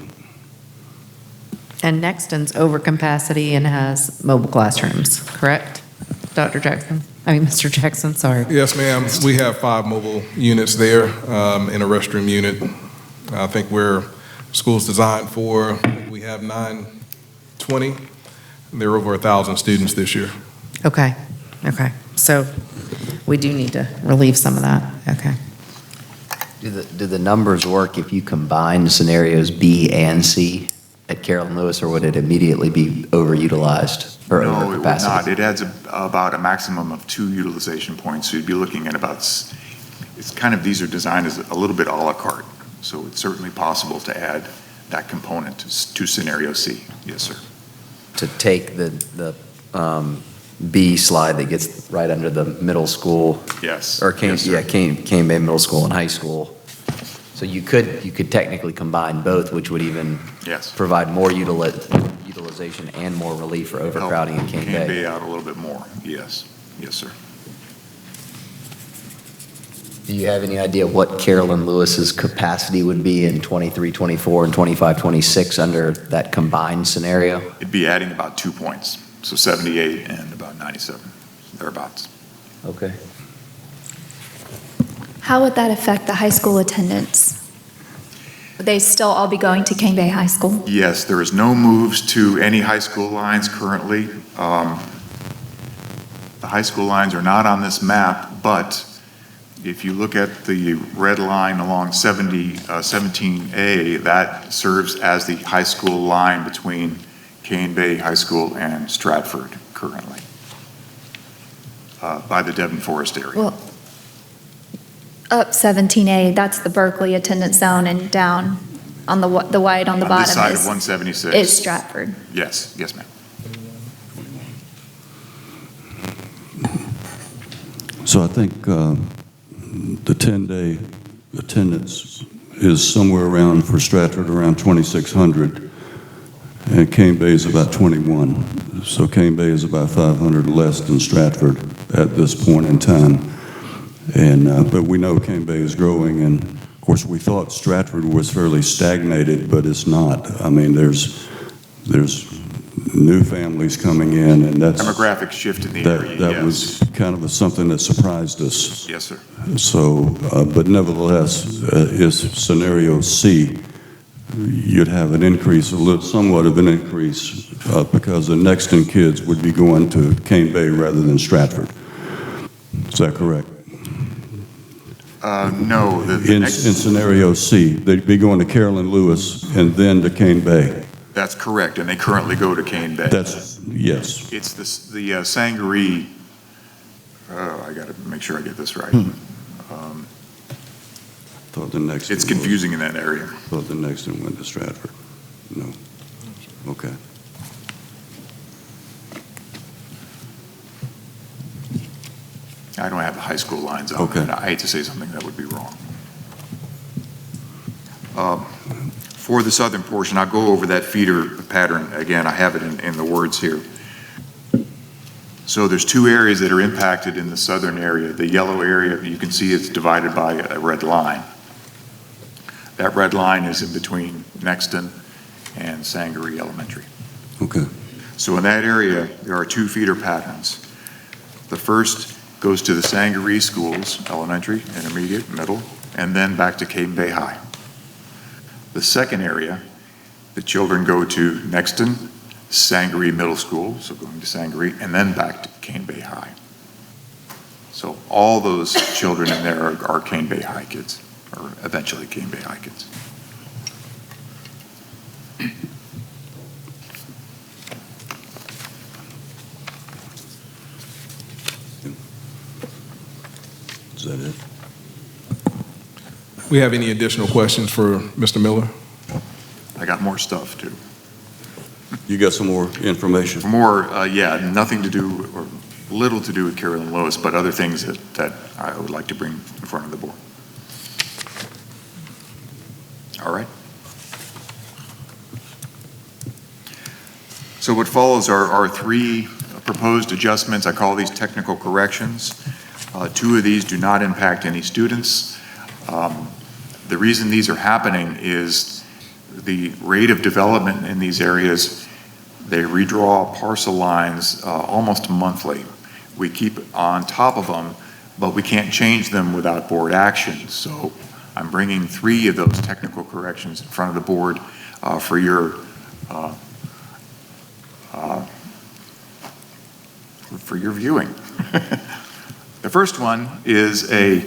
And Nexton's over capacity and has mobile classrooms, correct? Dr. Jackson? Mr. Jackson, sorry. Yes, ma'am. We have 5 mobile units there, and a restroom unit. I think where school's designed for, we have 920. There are over 1,000 students this year. Okay. So we do need to relieve some of that. Okay. Do the numbers work if you combine scenarios B and C at Carolyn Lewis, or would it immediately be overutilized or No, it would not. overcapacity? It adds about a maximum of 2 utilization points, so you'd be looking at about, it's kind of, these are designed as a little bit à la carte, so it's certainly possible to add that component to scenario C. Yes, sir. to take the B slide that gets right under the middle school, Yes. or Cane, Yes, sir. yeah, Cane Bay Middle School and High School. So you could technically combine both, which would even Yes. provide more utilization and more relief for overcrowding in Cane Bay. Bay out a little bit more, yes. Yes, sir. Do you have any idea what Carolyn Lewis's capacity would be in 23, 24, and 25, 26 under that combined scenario? It'd be adding about 2 points, so 78 and about 97, thereabouts. Okay. How would that affect the high school attendance? Would they still all be going to Cane Bay High School? Yes, there is no moves to any high school lines currently. The high school lines are not on this map, but if you look at the red line along 17A, that serves as the high school line between Cane Bay High School and Stratford currently, by the Devon Forest area. Well, up 17A, that's the Berkeley attendance zone, and down on the white on the On this bottom side of is 176. is Stratford. Yes, yes, ma'am. So I think the 10-day attendance is somewhere around, for Stratford, around 2,600, and Cane Bay is about 21. So Cane Bay is about 500 less than Stratford at this point in time. And but we know Cane Bay is growing, and of course we thought Stratford was fairly stagnated, but it's not. I mean, there's new families coming in, and that's Demographic shift in the area, that yes. was kind of something that surprised us. Yes, sir. So, but nevertheless, is scenario C, you'd have an increase, somewhat of an increase, because the Nexton kids would be going to Cane Bay rather than Stratford. Is that correct? No, the In next, scenario C, they'd be going to Carolyn Lewis and then to Cane Bay. that's correct, and they currently go to Cane Bay. That's, yes. It's the Sangaree, I got to make sure I get this right. Thought the next. It's confusing in that area. Thought the next one went to Stratford. No. Okay. I don't have the high school lines on, Okay. and I hate to say something that would be wrong. For the southern portion, I'll go over that feeder pattern again. I have it in the words here. So there's two areas that are impacted in the southern area. The yellow area, you can see it's divided by a red line. That red line is in between Nexton and Sangaree Elementary. Okay. So in that area, there are two feeder patterns. The first goes to the Sangaree schools, elementary, intermediate, middle, and then back to Cane Bay High. The second area, the children go to Nexton, Sangaree Middle School, so going to Sangaree, and then back to Cane Bay High. So all those children in there are Cane Bay High kids, or eventually Cane Bay High kids. Is that it? We have any additional questions for Mr. Miller? I got more stuff too. You got some more information? More, yeah, nothing to do, or little to do with Carolyn Lewis, but other things that I would like to bring in front of the board. All right. So what follows are three proposed adjustments. I call these technical corrections. Two of these do not impact any students. The reason these are happening is the rate of development in these areas. They redraw parcel lines almost monthly. We keep on top of them, but we can't change them without board action. So I'm bringing three of those technical corrections in front of the board for your viewing. The first one is a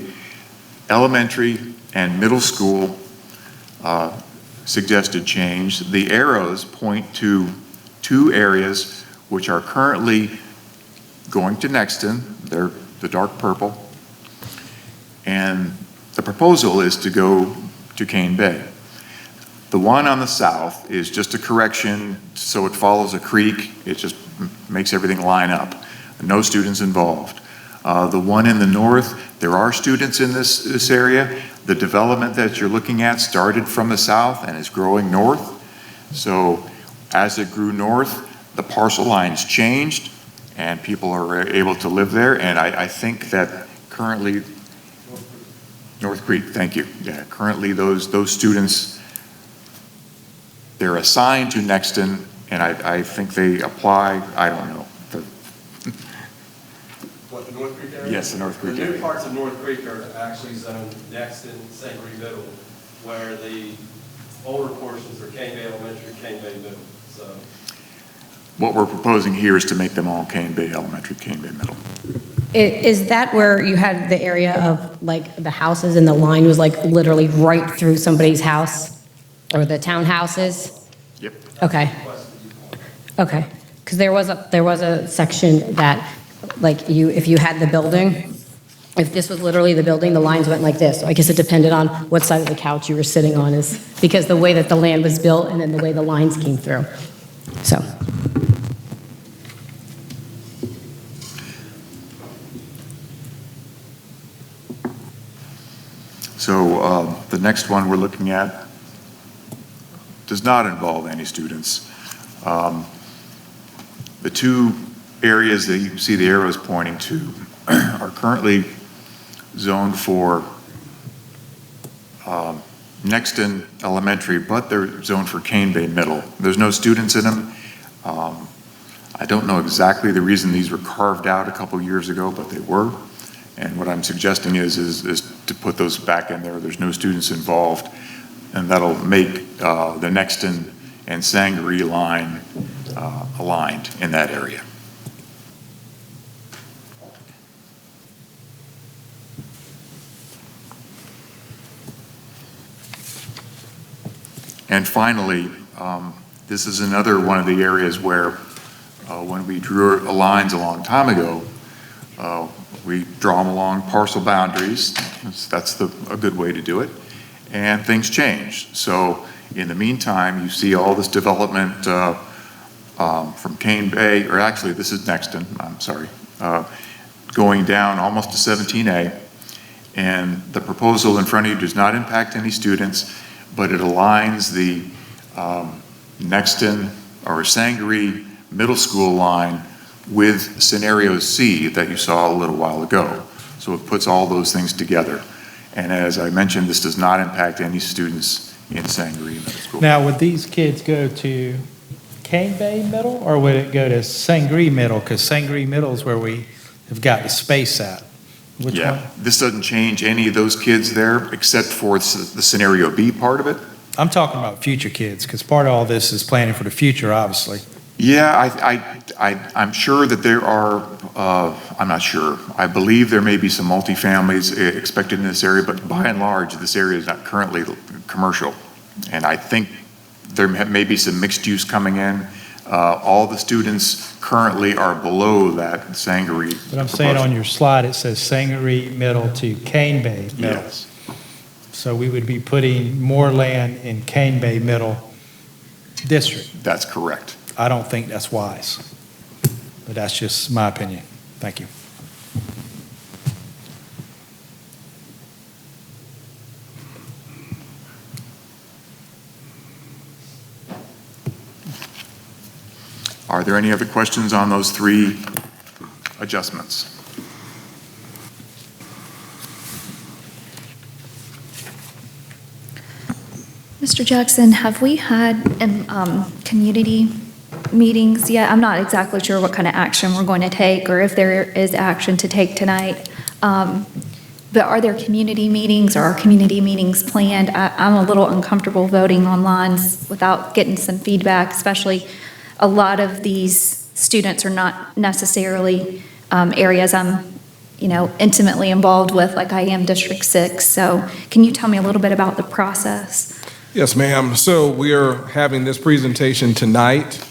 elementary and middle school suggested change. The arrows point to two areas which are currently going to Nexton. They're the dark purple. And the proposal is to go to Cane Bay. The one on the south is just a correction, so it follows a creek. It just makes everything line up. No students involved. The one in the north, there are students in this area. The development that you're looking at started from the south and is growing north. So as it grew north, the parcel lines changed and people are able to live there. And I think that currently, North Creek, thank you. Yeah, currently those students, they're assigned to Nexton, and I think they apply, I don't know. What, the North Creek area? Yes, the North Creek The new area. parts of North Creek are actually zoned Nexton, St. Marie Middle, where the older portions are Cane Bay Elementary, Cane Bay Middle, so. What we're proposing here is to make them all Cane Bay Elementary, Cane Bay Middle. Is that where you had the area of like the houses and the line was like literally right through somebody's house or the townhouses? Yep. Okay. Okay. Because there was a section that like if you had the building, if this was literally the building, the lines went like this. So I guess it depended on what side of the couch you were sitting on is because the way that the land was built and then the way the lines came through. So. So the next one we're looking at does not involve any students. The two areas that you see the arrows pointing to are currently zoned for Nexton Elementary, but they're zoned for Cane Bay Middle. There's no students in them. I don't know exactly the reason these were carved out a couple years ago, but they were. And what I'm suggesting is to put those back in there. There's no students involved, and that'll make the Nexton and Sangaree line aligned in that area. And finally, this is another one of the areas where when we drew lines a long time ago, we draw them along parcel boundaries. That's a good way to do it. And things change. So in the meantime, you see all this development from Cane Bay, or actually this is Nexton, I'm sorry, going down almost to 17A. And the proposal in front of you does not impact any students, but it aligns the Nexton or Sangaree Middle School line with scenario C that you saw a little while ago. So it puts all those things together. And as I mentioned, this does not impact any students in Sangaree Middle School. Now, would these kids go to Cane Bay Middle or would it go to Sangaree Middle? Because Sangaree Middle is where we have got the space at. Which one? This doesn't change any of those kids there except for the scenario B part of it. I'm talking about future kids because part of all this is planning for the future, obviously. Yeah, I'm sure that there are, I'm not sure. I believe there may be some multifamilies expected in this area, but by and large, this area is not currently commercial. And I think there may be some mixed use coming in. All the students currently are below that Sangaree. But I'm saying on your slide, it says Sangaree Middle to Cane Bay Middle. Yes. So we would be putting more land in Cane Bay Middle District. That's correct. I don't think that's wise, but that's just my opinion. Thank you. Are there any other questions on those three adjustments? Mr. Jackson, have we had community meetings yet? I'm not exactly sure what kind of action we're going to take or if there is action to take tonight. But are there community meetings or are community meetings planned? I'm a little uncomfortable voting on lines without getting some feedback, especially a lot of these students are not necessarily areas I'm intimately involved with like I am District 6. So can you tell me a little bit about the process? Yes, ma'am. So we are having this presentation tonight.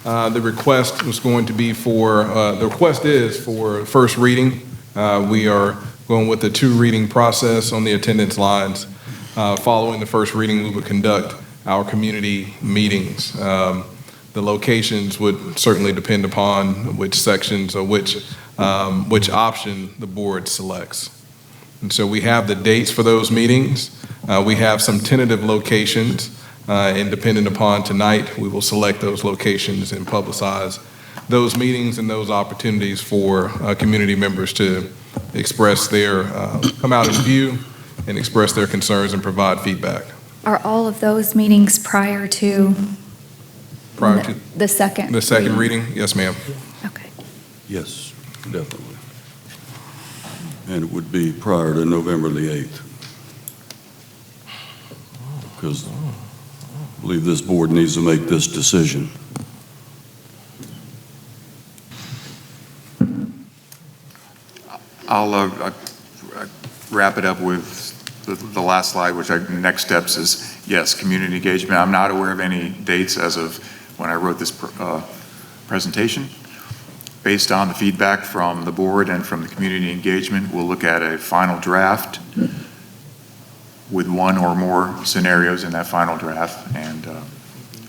The request was going to be the request is for first reading. We are going with the 2 reading process on the attendance lines. Following the first reading, we would conduct our community meetings. The locations would certainly depend upon which sections or which option the board selects. And so we have the dates for those meetings. We have some tentative locations, and depending upon tonight, we will select those locations and publicize those meetings and those opportunities for community members to express their, come out and view and express their concerns and provide feedback. Are all of those meetings prior to the second? The second reading? Yes, ma'am. Okay. Yes, definitely. And it would be prior to November the 8th. Because I believe this board needs to make this decision. I'll wrap it up with the last slide, which next steps is, yes, community engagement. I'm not aware of any dates as of when I wrote this presentation. Based on the feedback from the board and from the community engagement, we'll look at a final draft with one or more scenarios in that final draft. And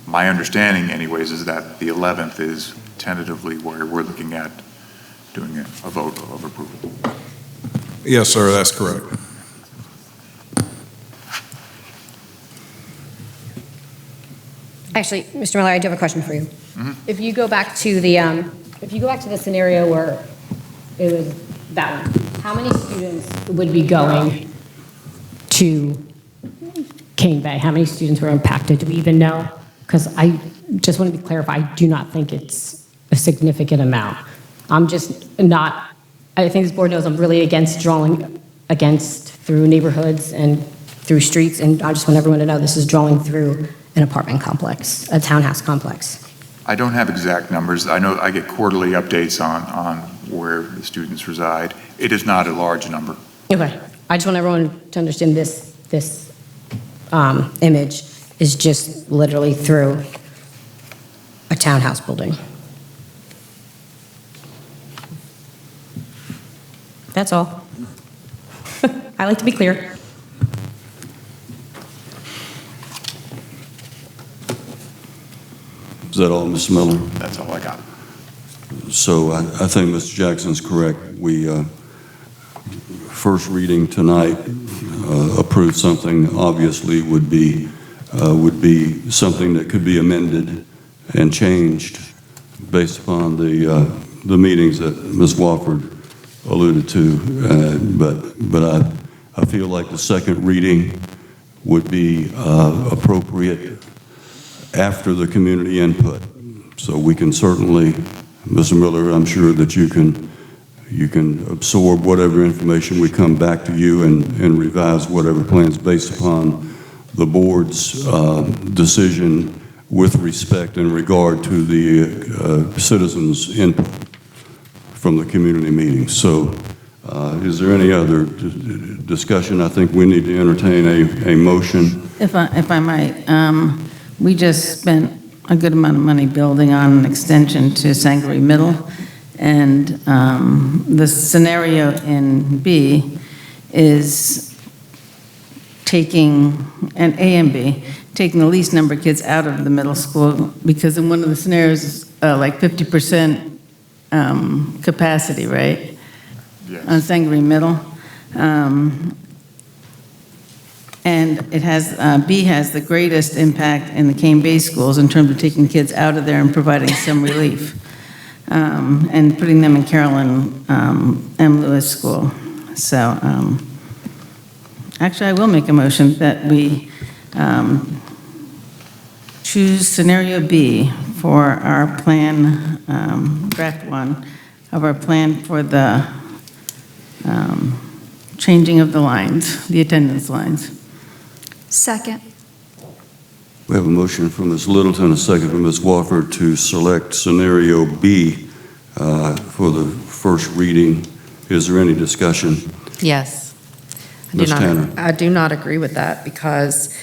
my understanding anyways is that the 11th is tentatively where we're looking at doing a vote of approval. Yes, sir, that's correct. Actually, Mr. Miller, I do have a question for you. Mhm. If you go back to the scenario where it was that one, how many students would be going to Cane Bay? How many students were impacted? Do we even know? Because I just want to be clear, I do not think it's a significant amount. I'm just not, I think this board knows I'm really against drawing against through neighborhoods and through streets, and I just want everyone to know this is drawing through an apartment complex, a townhouse complex. I don't have exact numbers. I know I get quarterly updates on where the students reside. It is not a large number. Okay, I just want everyone to understand this image is just literally through a townhouse building. That's all. I like to be clear. Is that all, Ms. Miller? That's all I got. So I think Ms. Jackson's correct. We, first reading tonight, approve something obviously would be something that could be amended and changed based upon the meetings that Ms. Wofford alluded to. But I feel like the second reading would be appropriate after the community input. So we can certainly, Mr. Miller, I'm sure that you can absorb whatever information we come back to you and revise whatever plans based upon the board's decision with respect and regard to the citizens' input from the community meeting. So is there any other discussion? I think we need to entertain a motion. If I might, we just spent a good amount of money building on an extension to Sangaree Middle, and the scenario in B is taking, and A and B, taking the least number of kids out of the middle school, because in one of the scenarios, like 50% capacity, right? Yes. On Sangaree Middle. And it has, B has the greatest impact in the Cane Bay schools in terms of taking kids out of there and providing some relief, and putting them in Carolyn M. Lewis School. So actually, I will make a motion that we choose scenario B for our plan, draft one of our plan for the changing of the lines, the attendance lines. Second. We have a motion from Ms. Littleton, a second from Ms. Wofford to select scenario B for the first reading. Is there any discussion? Yes. Ms. Tanner. I do not agree with that because,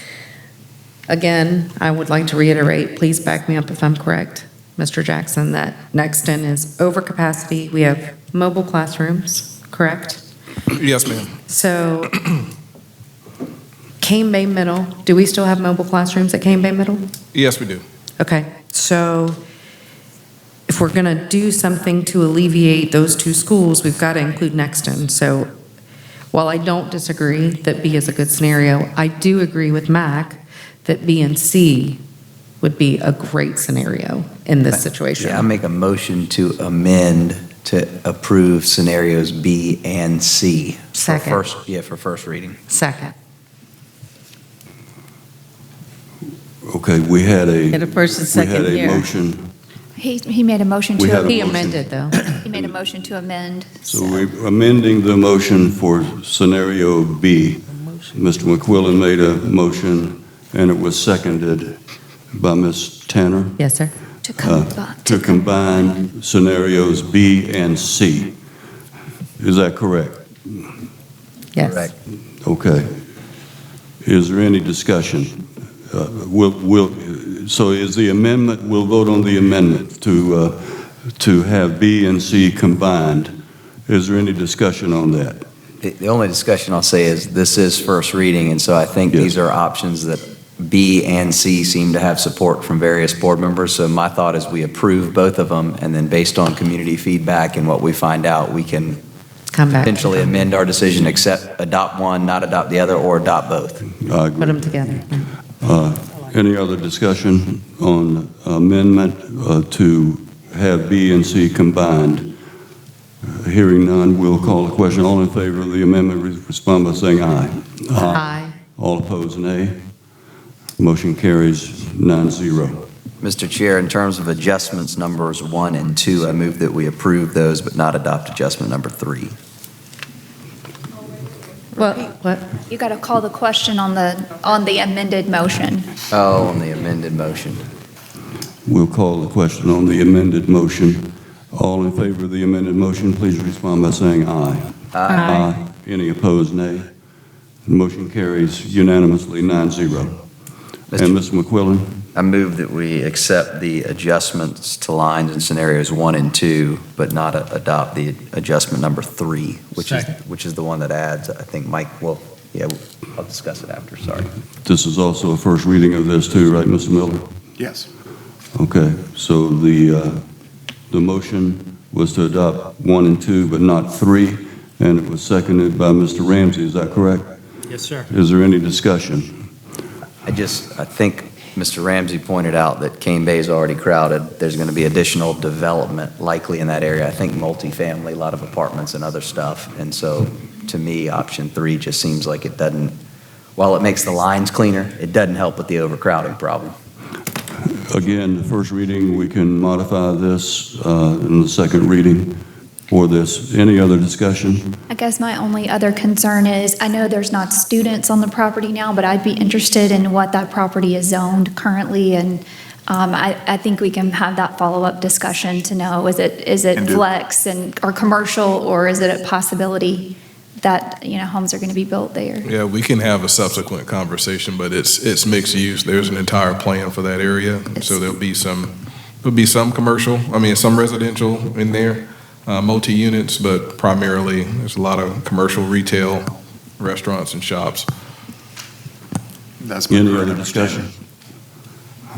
again, I would like to reiterate, please back me up if I'm correct, Mr. Jackson, that Nexton is over capacity. We have mobile classrooms, correct? Yes, ma'am. So Cane Bay Middle, do we still have mobile classrooms at Cane Bay Middle? Yes, we do. Okay, so if we're going to do something to alleviate those two schools, we've got to include Nexton. So while I don't disagree that B is a good scenario, I do agree with Mac that B and C would be a great scenario in this situation. Yeah, I make a motion to amend to approve scenarios B and C. Second. For first reading. Second. Okay, we had Get a first and second we here. had a motion. He made a motion We had a to, He motion. amended, though. he made a motion to amend. So we're amending the motion for scenario B. Mr. McQuillan made a motion, and it was seconded by Ms. Tanner Yes, sir. To combine scenarios B and C. Is that correct? Yes. Correct. Okay. Is there any discussion? So is the amendment, we'll vote on the amendment to have B and C combined. Is there any discussion on that? The only discussion I'll say is this is first reading, and so I think Yes. these are options that B and C seem to have support from various board members. So my thought is we approve both of them, and then based on community feedback and what we find out, we can Come back. potentially amend our decision, adopt one, not adopt the other, or adopt both. I agree. Put them together. Any other discussion on amendment to have B and C combined? Hearing none, we'll call the question. All in favor of the amendment, respond by saying aye. Aye. All opposed, nay. Motion carries 9-0. Mr. Chair, in terms of adjustments numbers 1 and 2, I move that we approve those but not adopt adjustment number 3. What? You got to call the question on the amended motion. Oh, on the amended motion. We'll call the question on the amended motion. All in favor of the amended motion, please respond by saying aye. Aye. Any opposed, nay. The motion carries unanimously 9-0. And Mr. McQuillan? I move that we accept the adjustments to lines in scenarios 1 and 2, but not adopt the adjustment number 3, which is the one that adds, I think, Mike, well, yeah, I'll discuss it after, sorry. This is also a first reading of this too, right, Mr. Miller? Yes. Okay, so the motion was to adopt 1 and 2, but not 3, and it was seconded by Mr. Ramsey, is that correct? Yes, sir. Is there any discussion? I think Mr. Ramsey pointed out that Cane Bay is already crowded. There's going to be additional development likely in that area. I think multifamily, a lot of apartments and other stuff. And so to me, option 3 just seems like it doesn't, while it makes the lines cleaner, it doesn't help with the overcrowding problem. Again, the first reading, we can modify this in the second reading for this. Any other discussion? I guess my only other concern is, I know there's not students on the property now, but I'd be interested in what that property is zoned currently, and I think we can have that follow-up discussion to know, is it flex or commercial, or is it a possibility that, homes are going to be built there? Yeah, we can have a subsequent conversation, but it's mixed use. There's an entire plan for that area. So there'll be some commercial, some residential in there. Multi-units, but primarily there's a lot of commercial, retail, restaurants and shops. That's my Any current other understanding. discussion?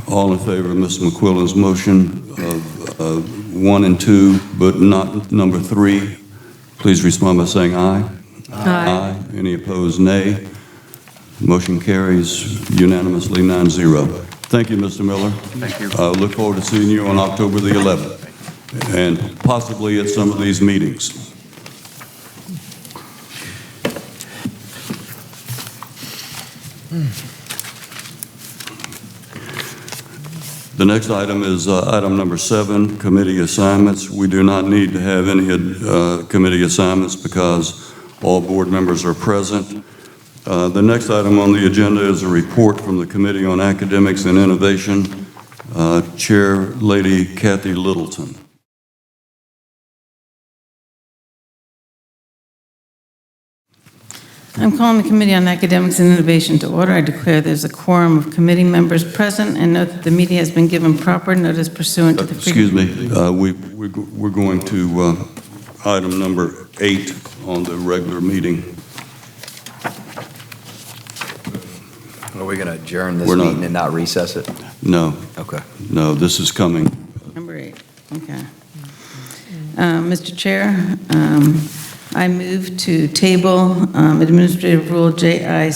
All in favor of Mr. McQuillan's motion of 1 and 2, but not number 3, please respond by saying aye. Aye. Any opposed, nay. Motion carries unanimously 9-0. Thank you, Mr. Miller. Thank you. I look forward to seeing you on October the 11th, and possibly at some of these meetings. The next item is item number 7, committee assignments. We do not need to have any committee assignments because all board members are present. The next item on the agenda is a report from the Committee on Academics and Innovation, Chair Lady Kathy Littleton. I'm calling the Committee on Academics and Innovation to order. I declare there's a quorum of committee members present and note that the meeting has been given proper notice pursuant to the... Excuse me, we're going to item number 8 on the regular meeting. Are we going to adjourn this We're not. meeting and not recess it? No, Okay. no, this is coming. Number 8, okay. Mr. Chair, I move to table Administrative Rule JICDA-R,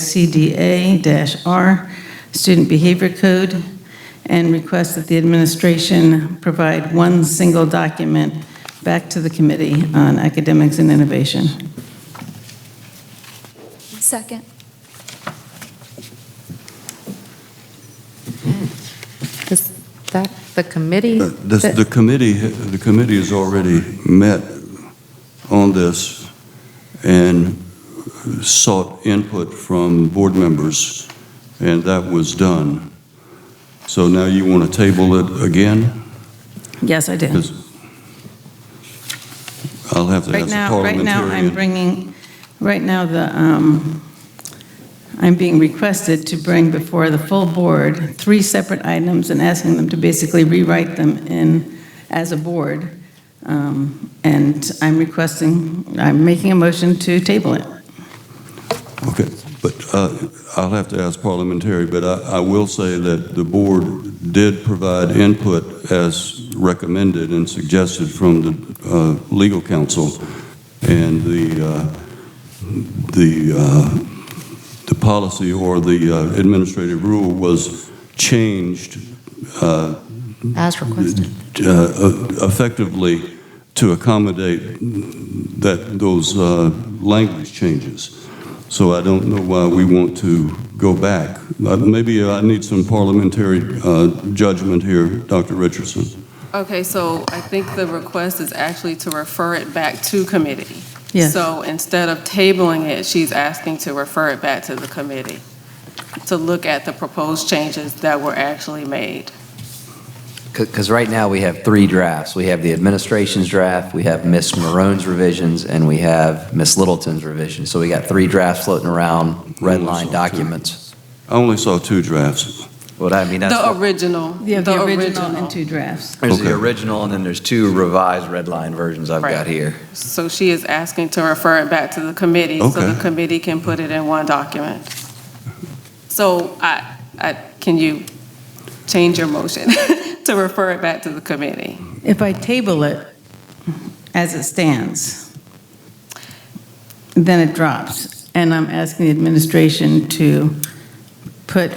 Student Behavior Code, and request that the administration provide one single document back to the Committee on Academics and Innovation. Second. Is that the committee? The committee has already met on this and sought input from board members, and that was done. So now you want to table it again? Yes, I do. 'Cause I'll have to Right ask the now, I'm parliamentarian. I'm being requested to bring before the full board 3 separate items and asking them to basically rewrite them as a board. And I'm making a motion to table it. Okay, but I'll have to ask parliamentary, but I will say that the board did provide input as recommended and suggested from the legal counsel, and the policy or the administrative rule was changed As requested. effectively to accommodate those language changes. So I don't know why we want to go back. Maybe I need some parliamentary judgment here, Dr. Richardson. Okay, so I think the request is actually to refer it back to committee. Yes. So instead of tabling it, she's asking to refer it back to the committee to look at the proposed changes that were actually made. Because right now we have 3 drafts. We have the administration's draft, we have Ms. Marone's revisions, and we have Ms. Littleton's revision. So we got 3 drafts floating around, red line documents. I only saw 2 drafts. What I mean, that's The original. Yeah, the original and 2 drafts. there's Okay. the original, and then there's 2 revised red line versions I've got Right. here. So she is asking to refer it back to the committee so Okay. the committee can put it in one document. So can you change your motion to refer it back to the committee? If I table it as it stands, then it drops. And I'm asking the administration to put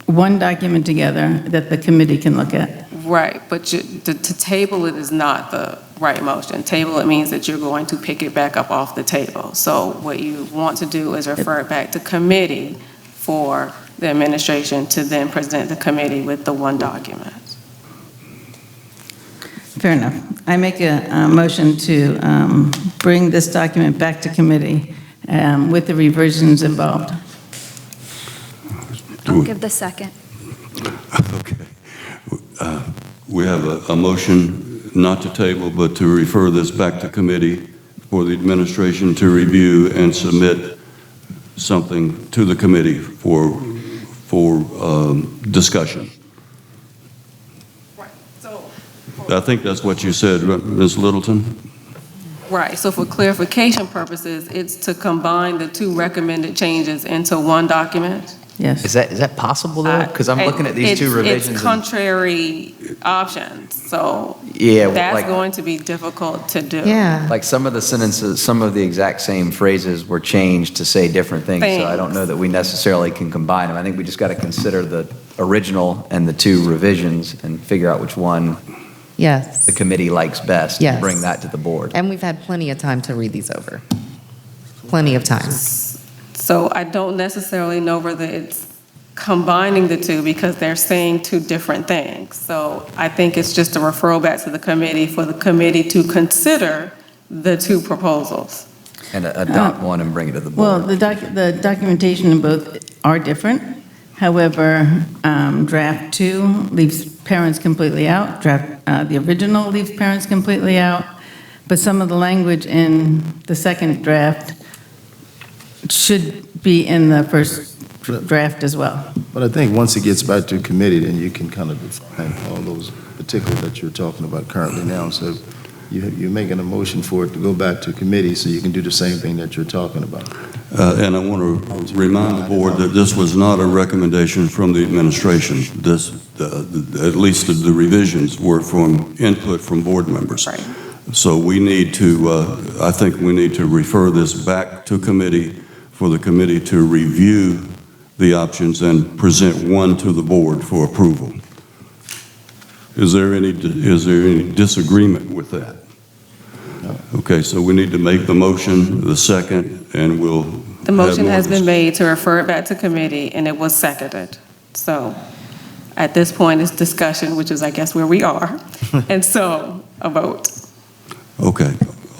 one document together that the committee can look at. Right, but to table it is not the right motion. Table it means that you're going to pick it back up off the table. So what you want to do is refer it back to committee for the administration to then present the committee with the one document. Fair enough. I make a motion to bring this document back to committee with the revisions involved. I'll give the second. Okay. We have a motion not to table, but to refer this back to committee for the administration to review and submit something to the committee for discussion. Right, so. I think that's what you said, Ms. Littleton? Right, so for clarification purposes, it's to combine the 2 recommended changes into one document? Yes. Is that possible, though? Because I'm looking at these 2 revisions. It's contrary options, so Yeah, that's like- going to be difficult to do. Yeah. Like some of the sentences, some of the exact same phrases were changed to say different things, so I don't know that we necessarily can combine them. I think we just got to consider the original and the 2 revisions and figure out which one Yes. the committee likes best Yes. and bring that to the board. And we've had plenty of time to read these over. Plenty of time. So I don't necessarily know whether it's combining the 2 because they're saying 2 different things. So I think it's just a referral back to the committee for the committee to consider the 2 proposals. And adopt one and bring it to the Well, board. the documentation in both are different. However, draft 2 leaves parents completely out. The original leaves parents completely out. But some of the language in the second draft should be in the first draft as well. But I think once it gets back to committee, then you can kind of define all those particulars that you're talking about currently now. So you're making a motion for it to go back to committee, so you can do the same thing that you're talking about. And I want to remind the board that this was not a recommendation from the administration. This, at least the revisions were from input from board members. Right. So we need to, I think we need to refer this back to committee for the committee to review the options and present one to the board for approval. Is there any disagreement with that? Okay, so we need to make the motion, the second, and we'll. The motion has been made to refer it back to committee, and it was seconded. So at this point, it's discussion, which is, I guess, where we are. And so, a vote. Okay,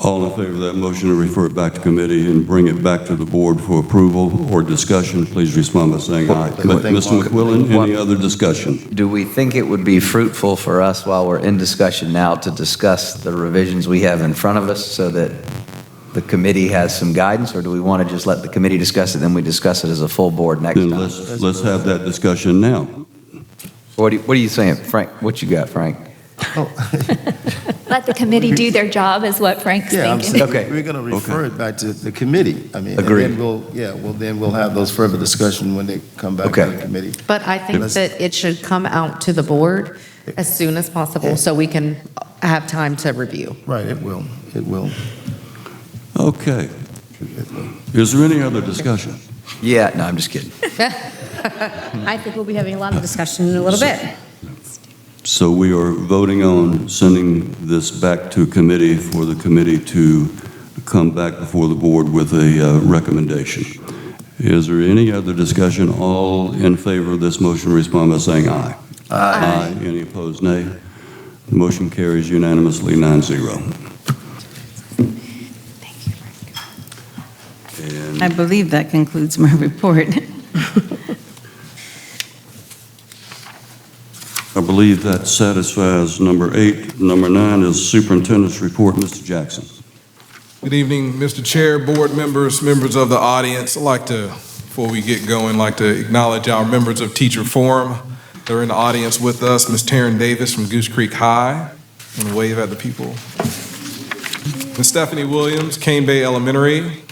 all in favor of that motion to refer it back to committee and bring it back to the board for approval or discussion, please respond by saying aye. Mr. McQuillan, any other discussion? Do we think it would be fruitful for us while we're in discussion now to discuss the revisions we have in front of us so that the committee has some guidance, or do we want to just let the committee discuss it, then we discuss it as a full board next Then time? let's have that discussion now. What are you saying, Frank? What you got, Frank? Let the committee do their job is what Frank's Yeah, I'm thinking. saying, we're going to refer it back to the committee. I mean, and Agreed. then we'll have those further discussion when they come back to the committee. But I think that it should come out to the board as soon as possible so we can have time to review. Right, it will. Okay. Is there any other discussion? Yeah, no, I'm just kidding. I think we'll be having a lot of discussion in a little bit. So we are voting on sending this back to committee for the committee to come back before the board with a recommendation. Is there any other discussion? All in favor of this motion respond by saying aye. Aye. Any opposed, nay? The motion carries unanimously 9-0. I believe that concludes my report. I believe that satisfies number 8. Number 9 is superintendent's report. Mr. Jackson. Good evening, Mr. Chair, board members, members of the audience. I'd like to, before we get going, like to acknowledge our members of Teacher Forum. They're in the audience with us. Ms. Taryn Davis from Goose Creek High, and wave at the people. Ms. Stephanie Williams, Cane Bay Elementary,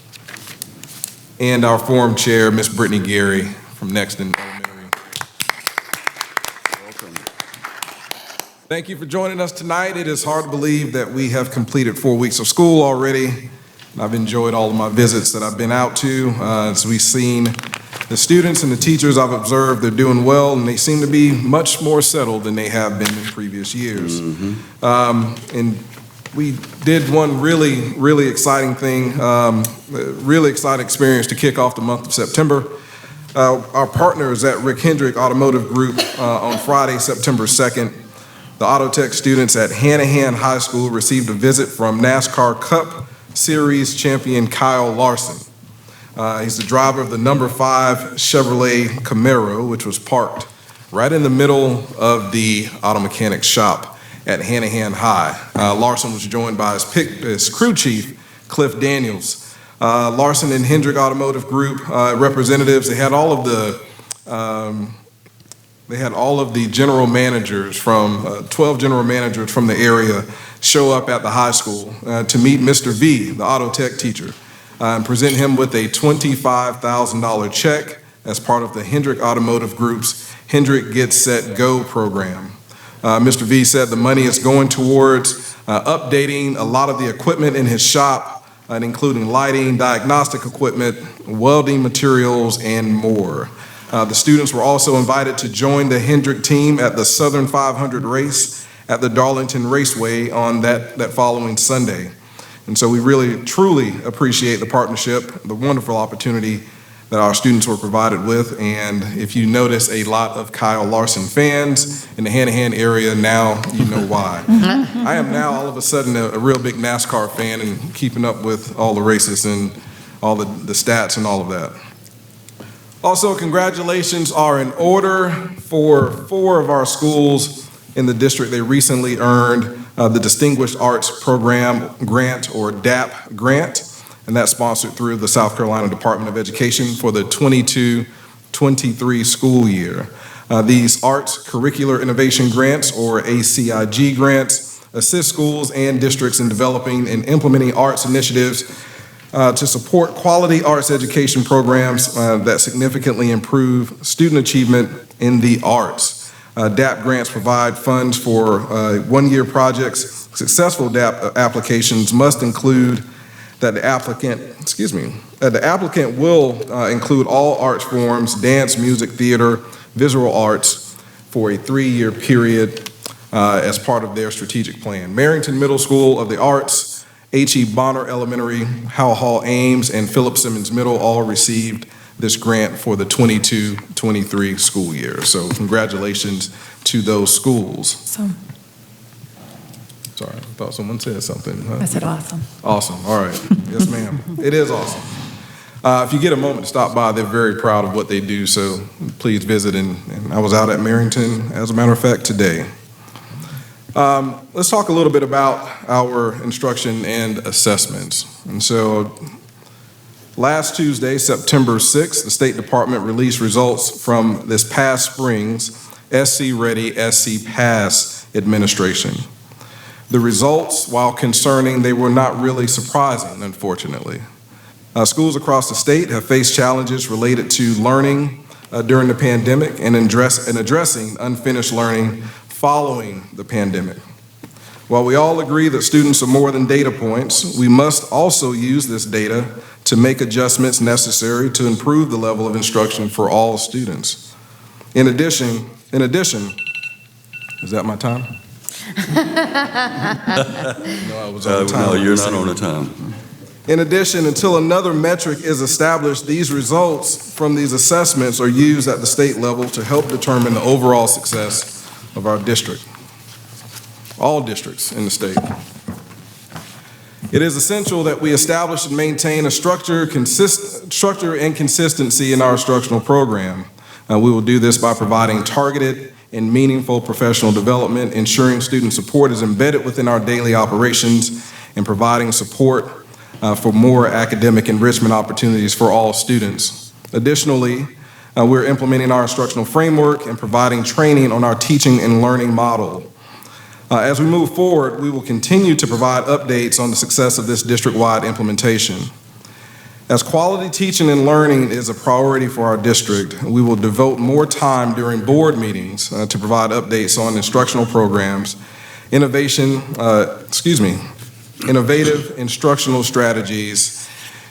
and our forum chair, Ms. Brittany Gary from Nexton Elementary. Thank you for joining us tonight. It is hard to believe that we have completed 4 weeks of school already. I've enjoyed all of my visits that I've been out to. As we've seen the students and the teachers I've observed, they're doing well, and they seem to be much more settled than they have been in previous years. And we did one really exciting thing, really exciting experience to kick off the month of September. Our partners at Rick Hendrick Automotive Group on Friday, September 2nd, the Auto Tech students at Hanahan High School received a visit from NASCAR Cup Series champion Kyle Larson. He's the driver of the number 5 Chevrolet Camaro, which was parked right in the middle of the auto mechanic shop at Hanahan High. Larson was joined by his crew chief, Cliff Daniels. Larson and Hendrick Automotive Group representatives, they had all of the general managers from 12 general managers from the area show up at the high school to meet Mr. V, the auto tech teacher, and present him with a $25,000 check as part of the Hendrick Automotive Group's Hendrick Get Set Go program. Mr. V said the money is going towards updating a lot of the equipment in his shop, including lighting, diagnostic equipment, welding materials, and more. The students were also invited to join the Hendrick team at the Southern 500 race at the Darlington Raceway on that following Sunday. And so we really, truly appreciate the partnership, the wonderful opportunity that our students were provided with. And if you notice a lot of Kyle Larson fans in the Hanahan area now, you know why. I am now all of a sudden a real big NASCAR fan and keeping up with all the races and all the stats and all of that. Also, congratulations are in order for 4 of our schools in the district. They recently earned the Distinguished Arts Program Grant, or DAP grant, and that's sponsored through the South Carolina Department of Education for the 22-23 school year. These Arts Curricular Innovation Grants, or ACIG grants, assist schools and districts in developing and implementing arts initiatives to support quality arts education programs that significantly improve student achievement in the arts. DAP grants provide funds for one-year projects. Successful DAP applications must include that the applicant will include all arts forms, dance, music, theater, visual arts for a 3-year period as part of their strategic plan. Marrington Middle School of the Arts, H.E. Bonner Elementary, Howell Hall Ames, and Philip Simmons Middle all received this grant for the 22-23 school year. So congratulations to those schools. Awesome. Sorry, I thought someone said something. I said awesome. Awesome, all right. Yes, ma'am. It is awesome. If you get a moment to stop by, they're very proud of what they do, so please visit. And I was out at Marrington, as a matter of fact, today. Let's talk a little bit about our instruction and assessments. And so last Tuesday, September 6th, the State Department released results from this past spring's SC Ready, SC Pass administration. The results, while concerning, they were not really surprising, unfortunately. Schools across the state have faced challenges related to learning during the pandemic and addressing unfinished learning following the pandemic. While we all agree that students are more than data points, we must also use this data to make adjustments necessary to improve the level of instruction for all students. In addition, is that my time? No, I was on time. No, you're not on the time. In addition, until another metric is established, these results from these assessments are used at the state level to help determine the overall success of our district, all districts in the state. It is essential that we establish and maintain a structure and consistency in our instructional program. We will do this by providing targeted and meaningful professional development, ensuring student support is embedded within our daily operations, and providing support for more academic enrichment opportunities for all students. Additionally, we're implementing our instructional framework and providing training on our teaching and learning model. As we move forward, we will continue to provide updates on the success of this district-wide implementation. As quality teaching and learning is a priority for our district, we will devote more time during board meetings to provide updates on instructional programs, innovative instructional strategies,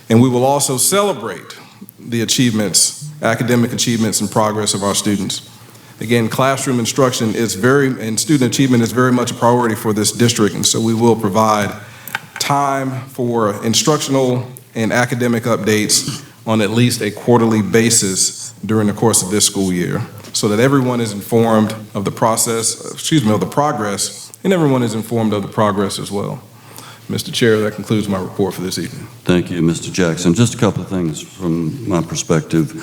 and we will also celebrate the academic achievements and progress of our students. Again, classroom instruction and student achievement is very much a priority for this district, and so we will provide time for instructional and academic updates on at least a quarterly basis during the course of this school year, so that everyone is informed of the progress, and everyone is informed of the progress as well. Mr. Chair, that concludes my report for this evening. Thank you, Mr. Jackson. Just a couple of things from my perspective.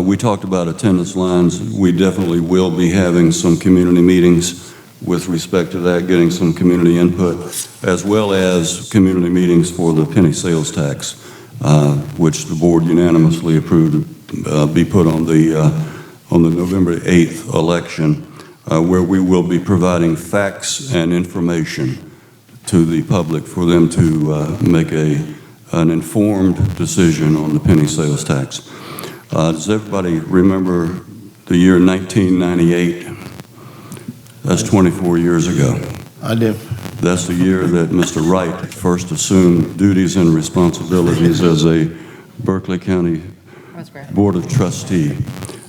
We talked about attendance lines. We definitely will be having some community meetings with respect to that, getting some community input, as well as community meetings for the penny sales tax, which the board unanimously approved to be put on the November 8th election, where we will be providing facts and information to the public for them to make an informed decision on the penny sales tax. Does everybody remember the year 1998? That's 24 years ago. I do. That's the year that Mr. Wright first assumed duties and responsibilities as a Berkeley County Board of Trustee.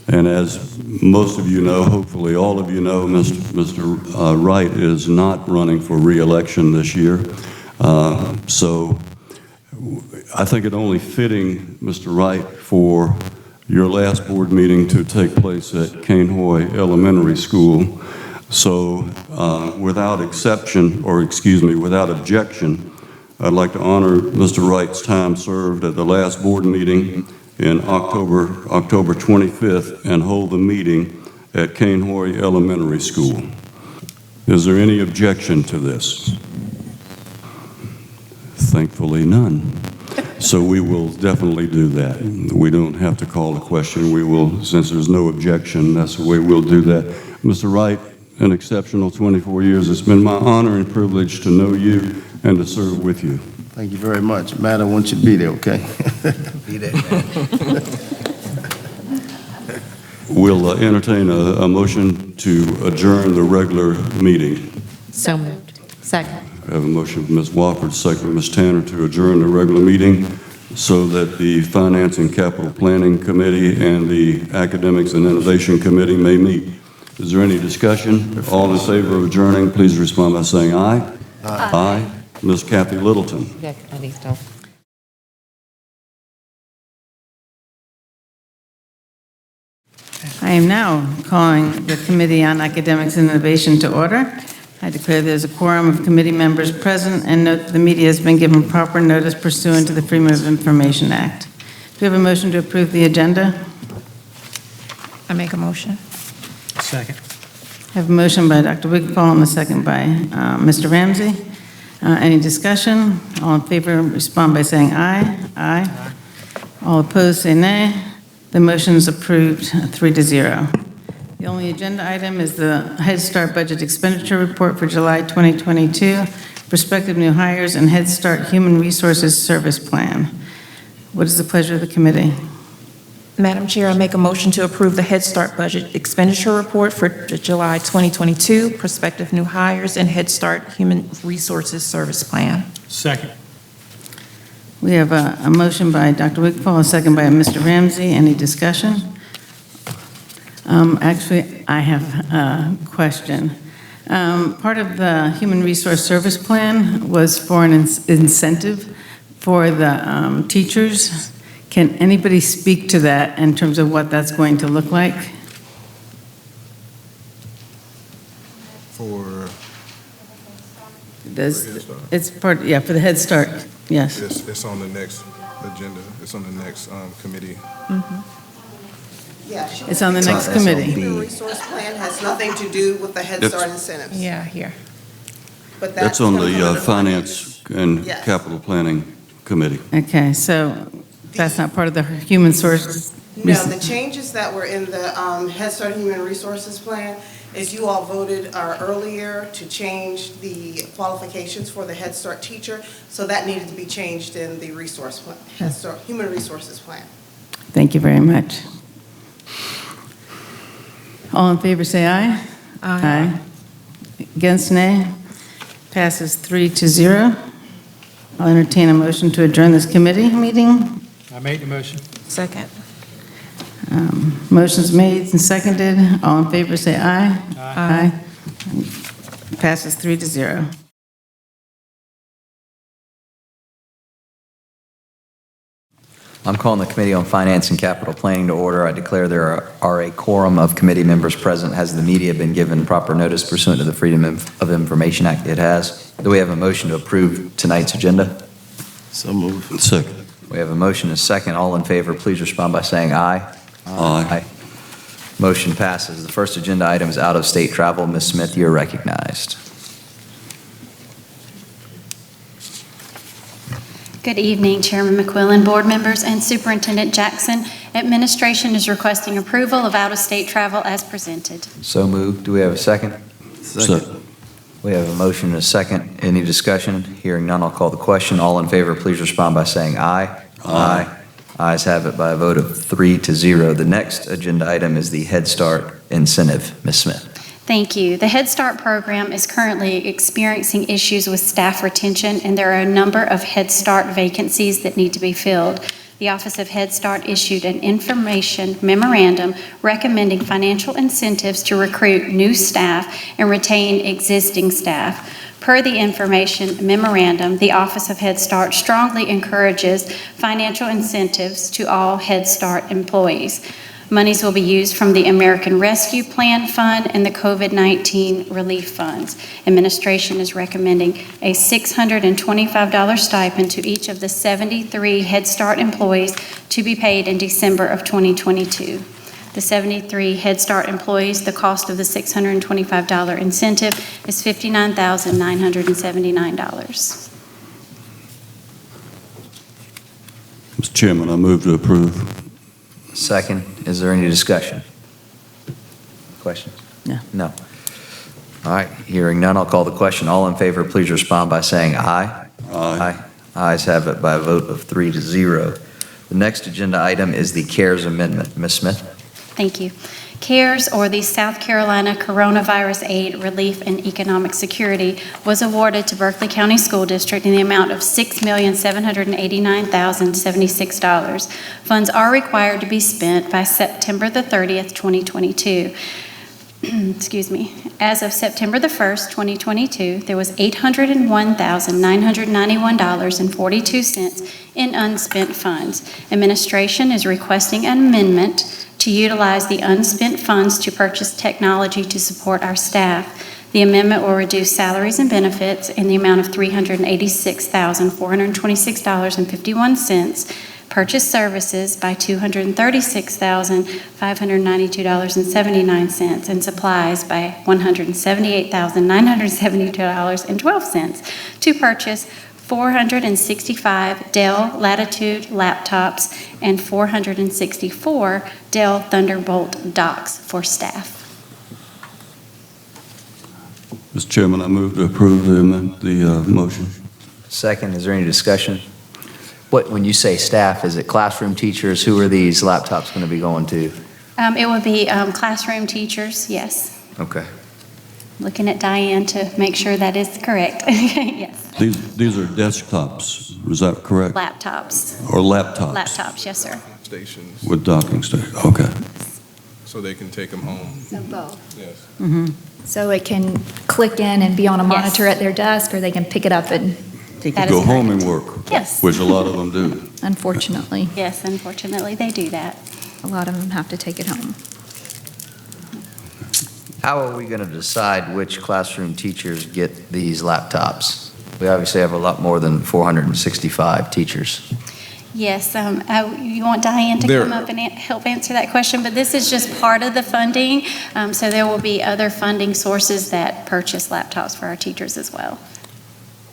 And as most of you know, hopefully all of you know, Mr. Wright is not running for re-election this year. So I think it only fitting, Mr. Wright, for your last board meeting to take place at Cane Hoy Elementary School. So without objection, I'd like to honor Mr. Wright's time served at the last board meeting in October 25th and hold the meeting at Cane Hoy Elementary School. Is there any objection to this? Thankfully, none. So we will definitely do that. We don't have to call a question. We will, since there's no objection, that's the way we'll do that. Mr. Wright, an exceptional 24 years. It's been my honor and privilege to know you and to serve with you. Thank you very much. Matt, I want you to be there, okay? Be there, man. We'll entertain a motion to adjourn the regular meeting. So moved. Second. I have a motion from Ms. Wofford, second from Ms. Tanner to adjourn the regular meeting so that the Finance and Capital Planning Committee and the Academics and Innovation Committee may meet. Is there any discussion? All in favor of adjourning, please respond by saying aye. Aye. Ms. Kathy Littleton. Yeah, committee still. I am now calling the Committee on Academics and Innovation to order. I declare there's a quorum of committee members present and note that the media has been given proper notice pursuant to the Freedom of Information Act. Do we have a motion to approve the agenda? I make a motion. Second. I have a motion by Dr. Wigfall and a second by Mr. Ramsey. Any discussion? All in favor, respond by saying aye. Aye. All opposed, say nay. The motion is approved 3-0. The only agenda item is the Head Start Budget Expenditure Report for July 2022, prospective new hires, and Head Start Human Resources Service Plan. What is the pleasure of the committee? Madam Chair, I make a motion to approve the Head Start Budget Expenditure Report for July 2022, prospective new hires, and Head Start Human Resources Service Plan. Second. We have a motion by Dr. Wigfall, a second by Mr. Ramsey. Any discussion? Actually, I have a question. Part of the Human Resource Service Plan was for an incentive for the teachers. Can anybody speak to that in terms of what that's going to look like? For Does, Head Start? it's part, yeah, for the Head Start, yes. It's on the next agenda. It's on the next committee. Yeah. It's on the It's next on committee. SLB. The resource plan has nothing to do with the Head It's- Start incentives. Yeah, here. But That's on gonna the come under Finance and Yes. Capital Planning Committee. Okay, so that's not part of the human sources? No, the changes that were in the Head Start Human Resources Plan is you all voted earlier to change the qualifications for the Head Start teacher, so that needed to be changed in the resource plan, Head Start Human Resources Plan. Thank you very much. All in favor, say aye. Aye. Against, nay. Passes 3-0. I'll entertain a motion to adjourn this committee meeting. I make the motion. Second. Motion's made and seconded. All in favor, say aye. Aye. Passes 3-0. I'm calling the Committee on Finance and Capital Planning to order. I declare there are a quorum of committee members present. Has the media been given proper notice pursuant to the Freedom of Information Act? It has. Do we have a motion to approve tonight's agenda? So moved. Second. We have a motion and a second. All in favor, please respond by saying aye. Aye. Motion passes. The first agenda item is out-of-state travel. Ms. Smith, you're recognized. Good evening, Chairman McQuillan, board members, and Superintendent Jackson. Administration is requesting approval of out-of-state travel as presented. So moved. Do we have a second? Second. We have a motion and a second. Any discussion? Hearing none, I'll call the question. All in favor, please respond by saying aye. Aye. Ayes have it by a vote of 3-0. The next agenda item is the Head Start incentive. Ms. Smith. Thank you. The Head Start program is currently experiencing issues with staff retention, and there are a number of Head Start vacancies that need to be filled. The Office of Head Start issued an information memorandum recommending financial incentives to recruit new staff and retain existing staff. Per the information memorandum, the Office of Head Start strongly encourages financial incentives to all Head Start employees. Monies will be used from the American Rescue Plan Fund and the COVID-19 relief funds. Administration is recommending a $625 stipend to each of the 73 Head Start employees to be paid in December of 2022. The 73 Head Start employees, the cost of the $625 incentive is $59,979. Mr. Chairman, I move to approve. Second. Is there any discussion? Questions? No. No. All right, hearing none, I'll call the question. All in favor, please respond by saying aye. Aye. Ayes have it by a vote of 3-0. The next agenda item is the CARES Amendment. Ms. Smith? Thank you. CARES, or the South Carolina Coronavirus Aid, Relief, and Economic Security, was awarded to Berkeley County School District in the amount of $6,789,076. Funds are required to be spent by September the 30th, 2022. Excuse me. As of September the 1st, 2022, there was $801,991.42 in unspent funds. Administration is requesting an amendment to utilize the unspent funds to purchase technology to support our staff. The amendment will reduce salaries and benefits in the amount of $386,426.51, purchase services by $236,592.79, and supplies by $178,972.12 to purchase 465 Dell Latitude laptops and 464 Dell Thunderbolt docks for staff. Mr. Chairman, I move to approve the motion. Second, is there any discussion? When you say staff, is it classroom teachers? Who are these laptops going to be going to? It would be classroom teachers, yes. Okay. Looking at Diane to make sure that is correct. Yes. These are desktops, is that correct? Laptops. Or laptops? Laptops, yes, sir. Stations, With docking station, okay. so they can take them home. So both. Yes. So it can click in and be on a Yes. monitor at their desk, or they can pick it up and, That Go is home correct. and work. Yes. Which a lot of them do. unfortunately, Yes, unfortunately, they do that. a lot of them have to take it home. How are we going to decide which classroom teachers get these laptops? We obviously have a lot more than 465 teachers. Yes, you want Diane to There- come up and help answer that question, but this is just part of the funding, so there will be other funding sources that purchase laptops for our teachers as well.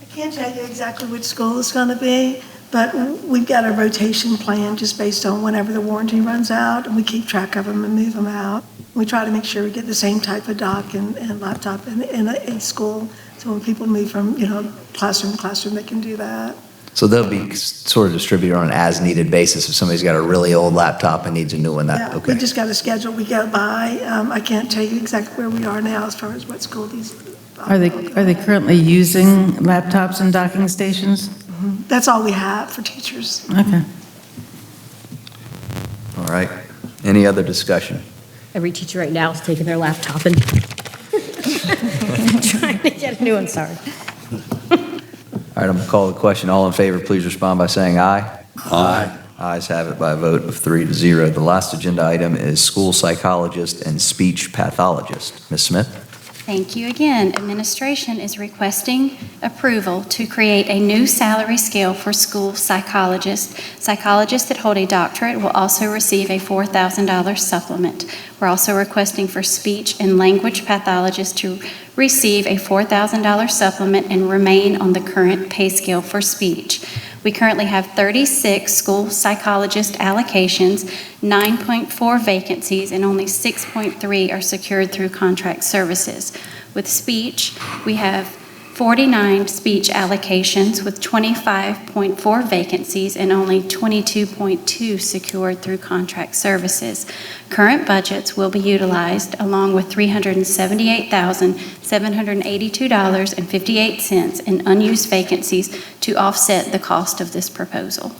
I can't tell you exactly which school it's going to be, but we've got a rotation plan just based on whenever the warranty runs out, and we keep track of them and move them out. We try to make sure we get the same type of dock and laptop in school, so when people move from, classroom to classroom, they can do that. So they'll be sort of distributed on an as-needed basis. If somebody's got a really old laptop and needs a new one, Yeah, okay. we just got a schedule we go by. I can't tell you exactly where we are now as far as what school these. Are they currently using laptops and docking stations? That's all we have for teachers. Okay. All right. Any other discussion? Every teacher right now is taking their laptop and trying to get a new one, sorry. All right, I'm going to call the question. All in favor, please respond by saying aye. Aye. Ayes have it by a vote of 3-0. The last agenda item is school psychologist and speech pathologist. Ms. Smith? Thank you again. Administration is requesting approval to create a new salary scale for school psychologists. Psychologists that hold a doctorate will also receive a $4,000 supplement. We're also requesting for speech and language pathologists to receive a $4,000 supplement and remain on the current pay scale for speech. We currently have 36 school psychologist allocations, 9.4 vacancies, and only 6.3 are secured through contract services. With speech, we have 49 speech allocations with 25.4 vacancies and only 22.2 secured through contract services. Current budgets will be utilized along with $378,782.58 in unused vacancies to offset the cost of this proposal.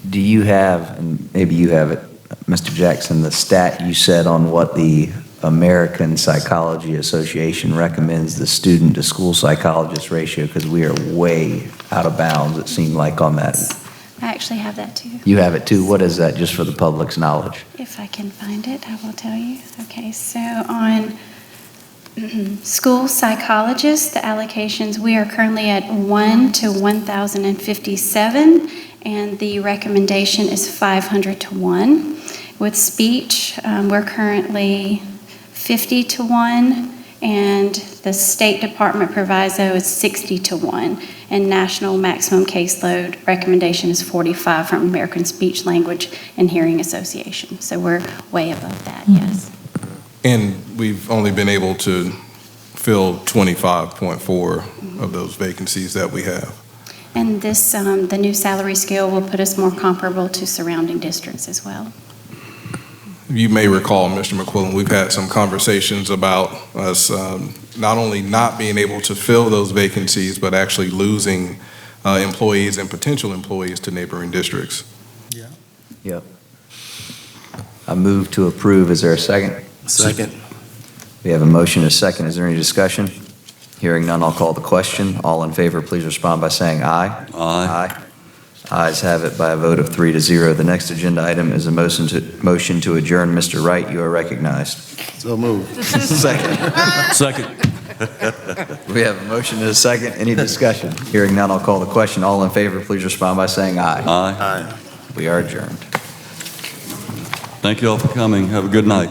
Do you have, and maybe you have it, Mr. Jackson, the stat you said on what the American Psychology Association recommends the student to school psychologist ratio? Because we are way out of bounds, it seemed like, on that. I actually have that too. You have it too? What is that, just for the public's knowledge? If I can find it, I will tell you. Okay, so on school psychologists, the allocations, we are currently at 1 to 1,057, and the recommendation is 500 to 1. With speech, we're currently 50 to 1, and the State Department proviso is 60 to 1, and national maximum caseload recommendation is 45 from American Speech, Language, and Hearing Association. So we're way above that, yes. And we've only been able to fill 25.4 of those vacancies that we have. And this, the new salary scale will put us more comparable to surrounding districts as well. You may recall, Mr. McQuillan, we've had some conversations about us not only not being able to fill those vacancies, but actually losing employees and potential employees to neighboring districts. Yep. I move to approve. Is there a second? Second. We have a motion and a second. Is there any discussion? Hearing none, I'll call the question. All in favor, please respond by saying aye. Aye. Ayes have it by a vote of 3-0. The next agenda item is a motion to adjourn. Mr. Wright, you are recognized. So moved. Second. Second. We have a motion and a second. Any discussion? Hearing none, I'll call the question. All in favor, please respond by saying aye. Aye. We are adjourned. Thank you all for coming. Have a good night.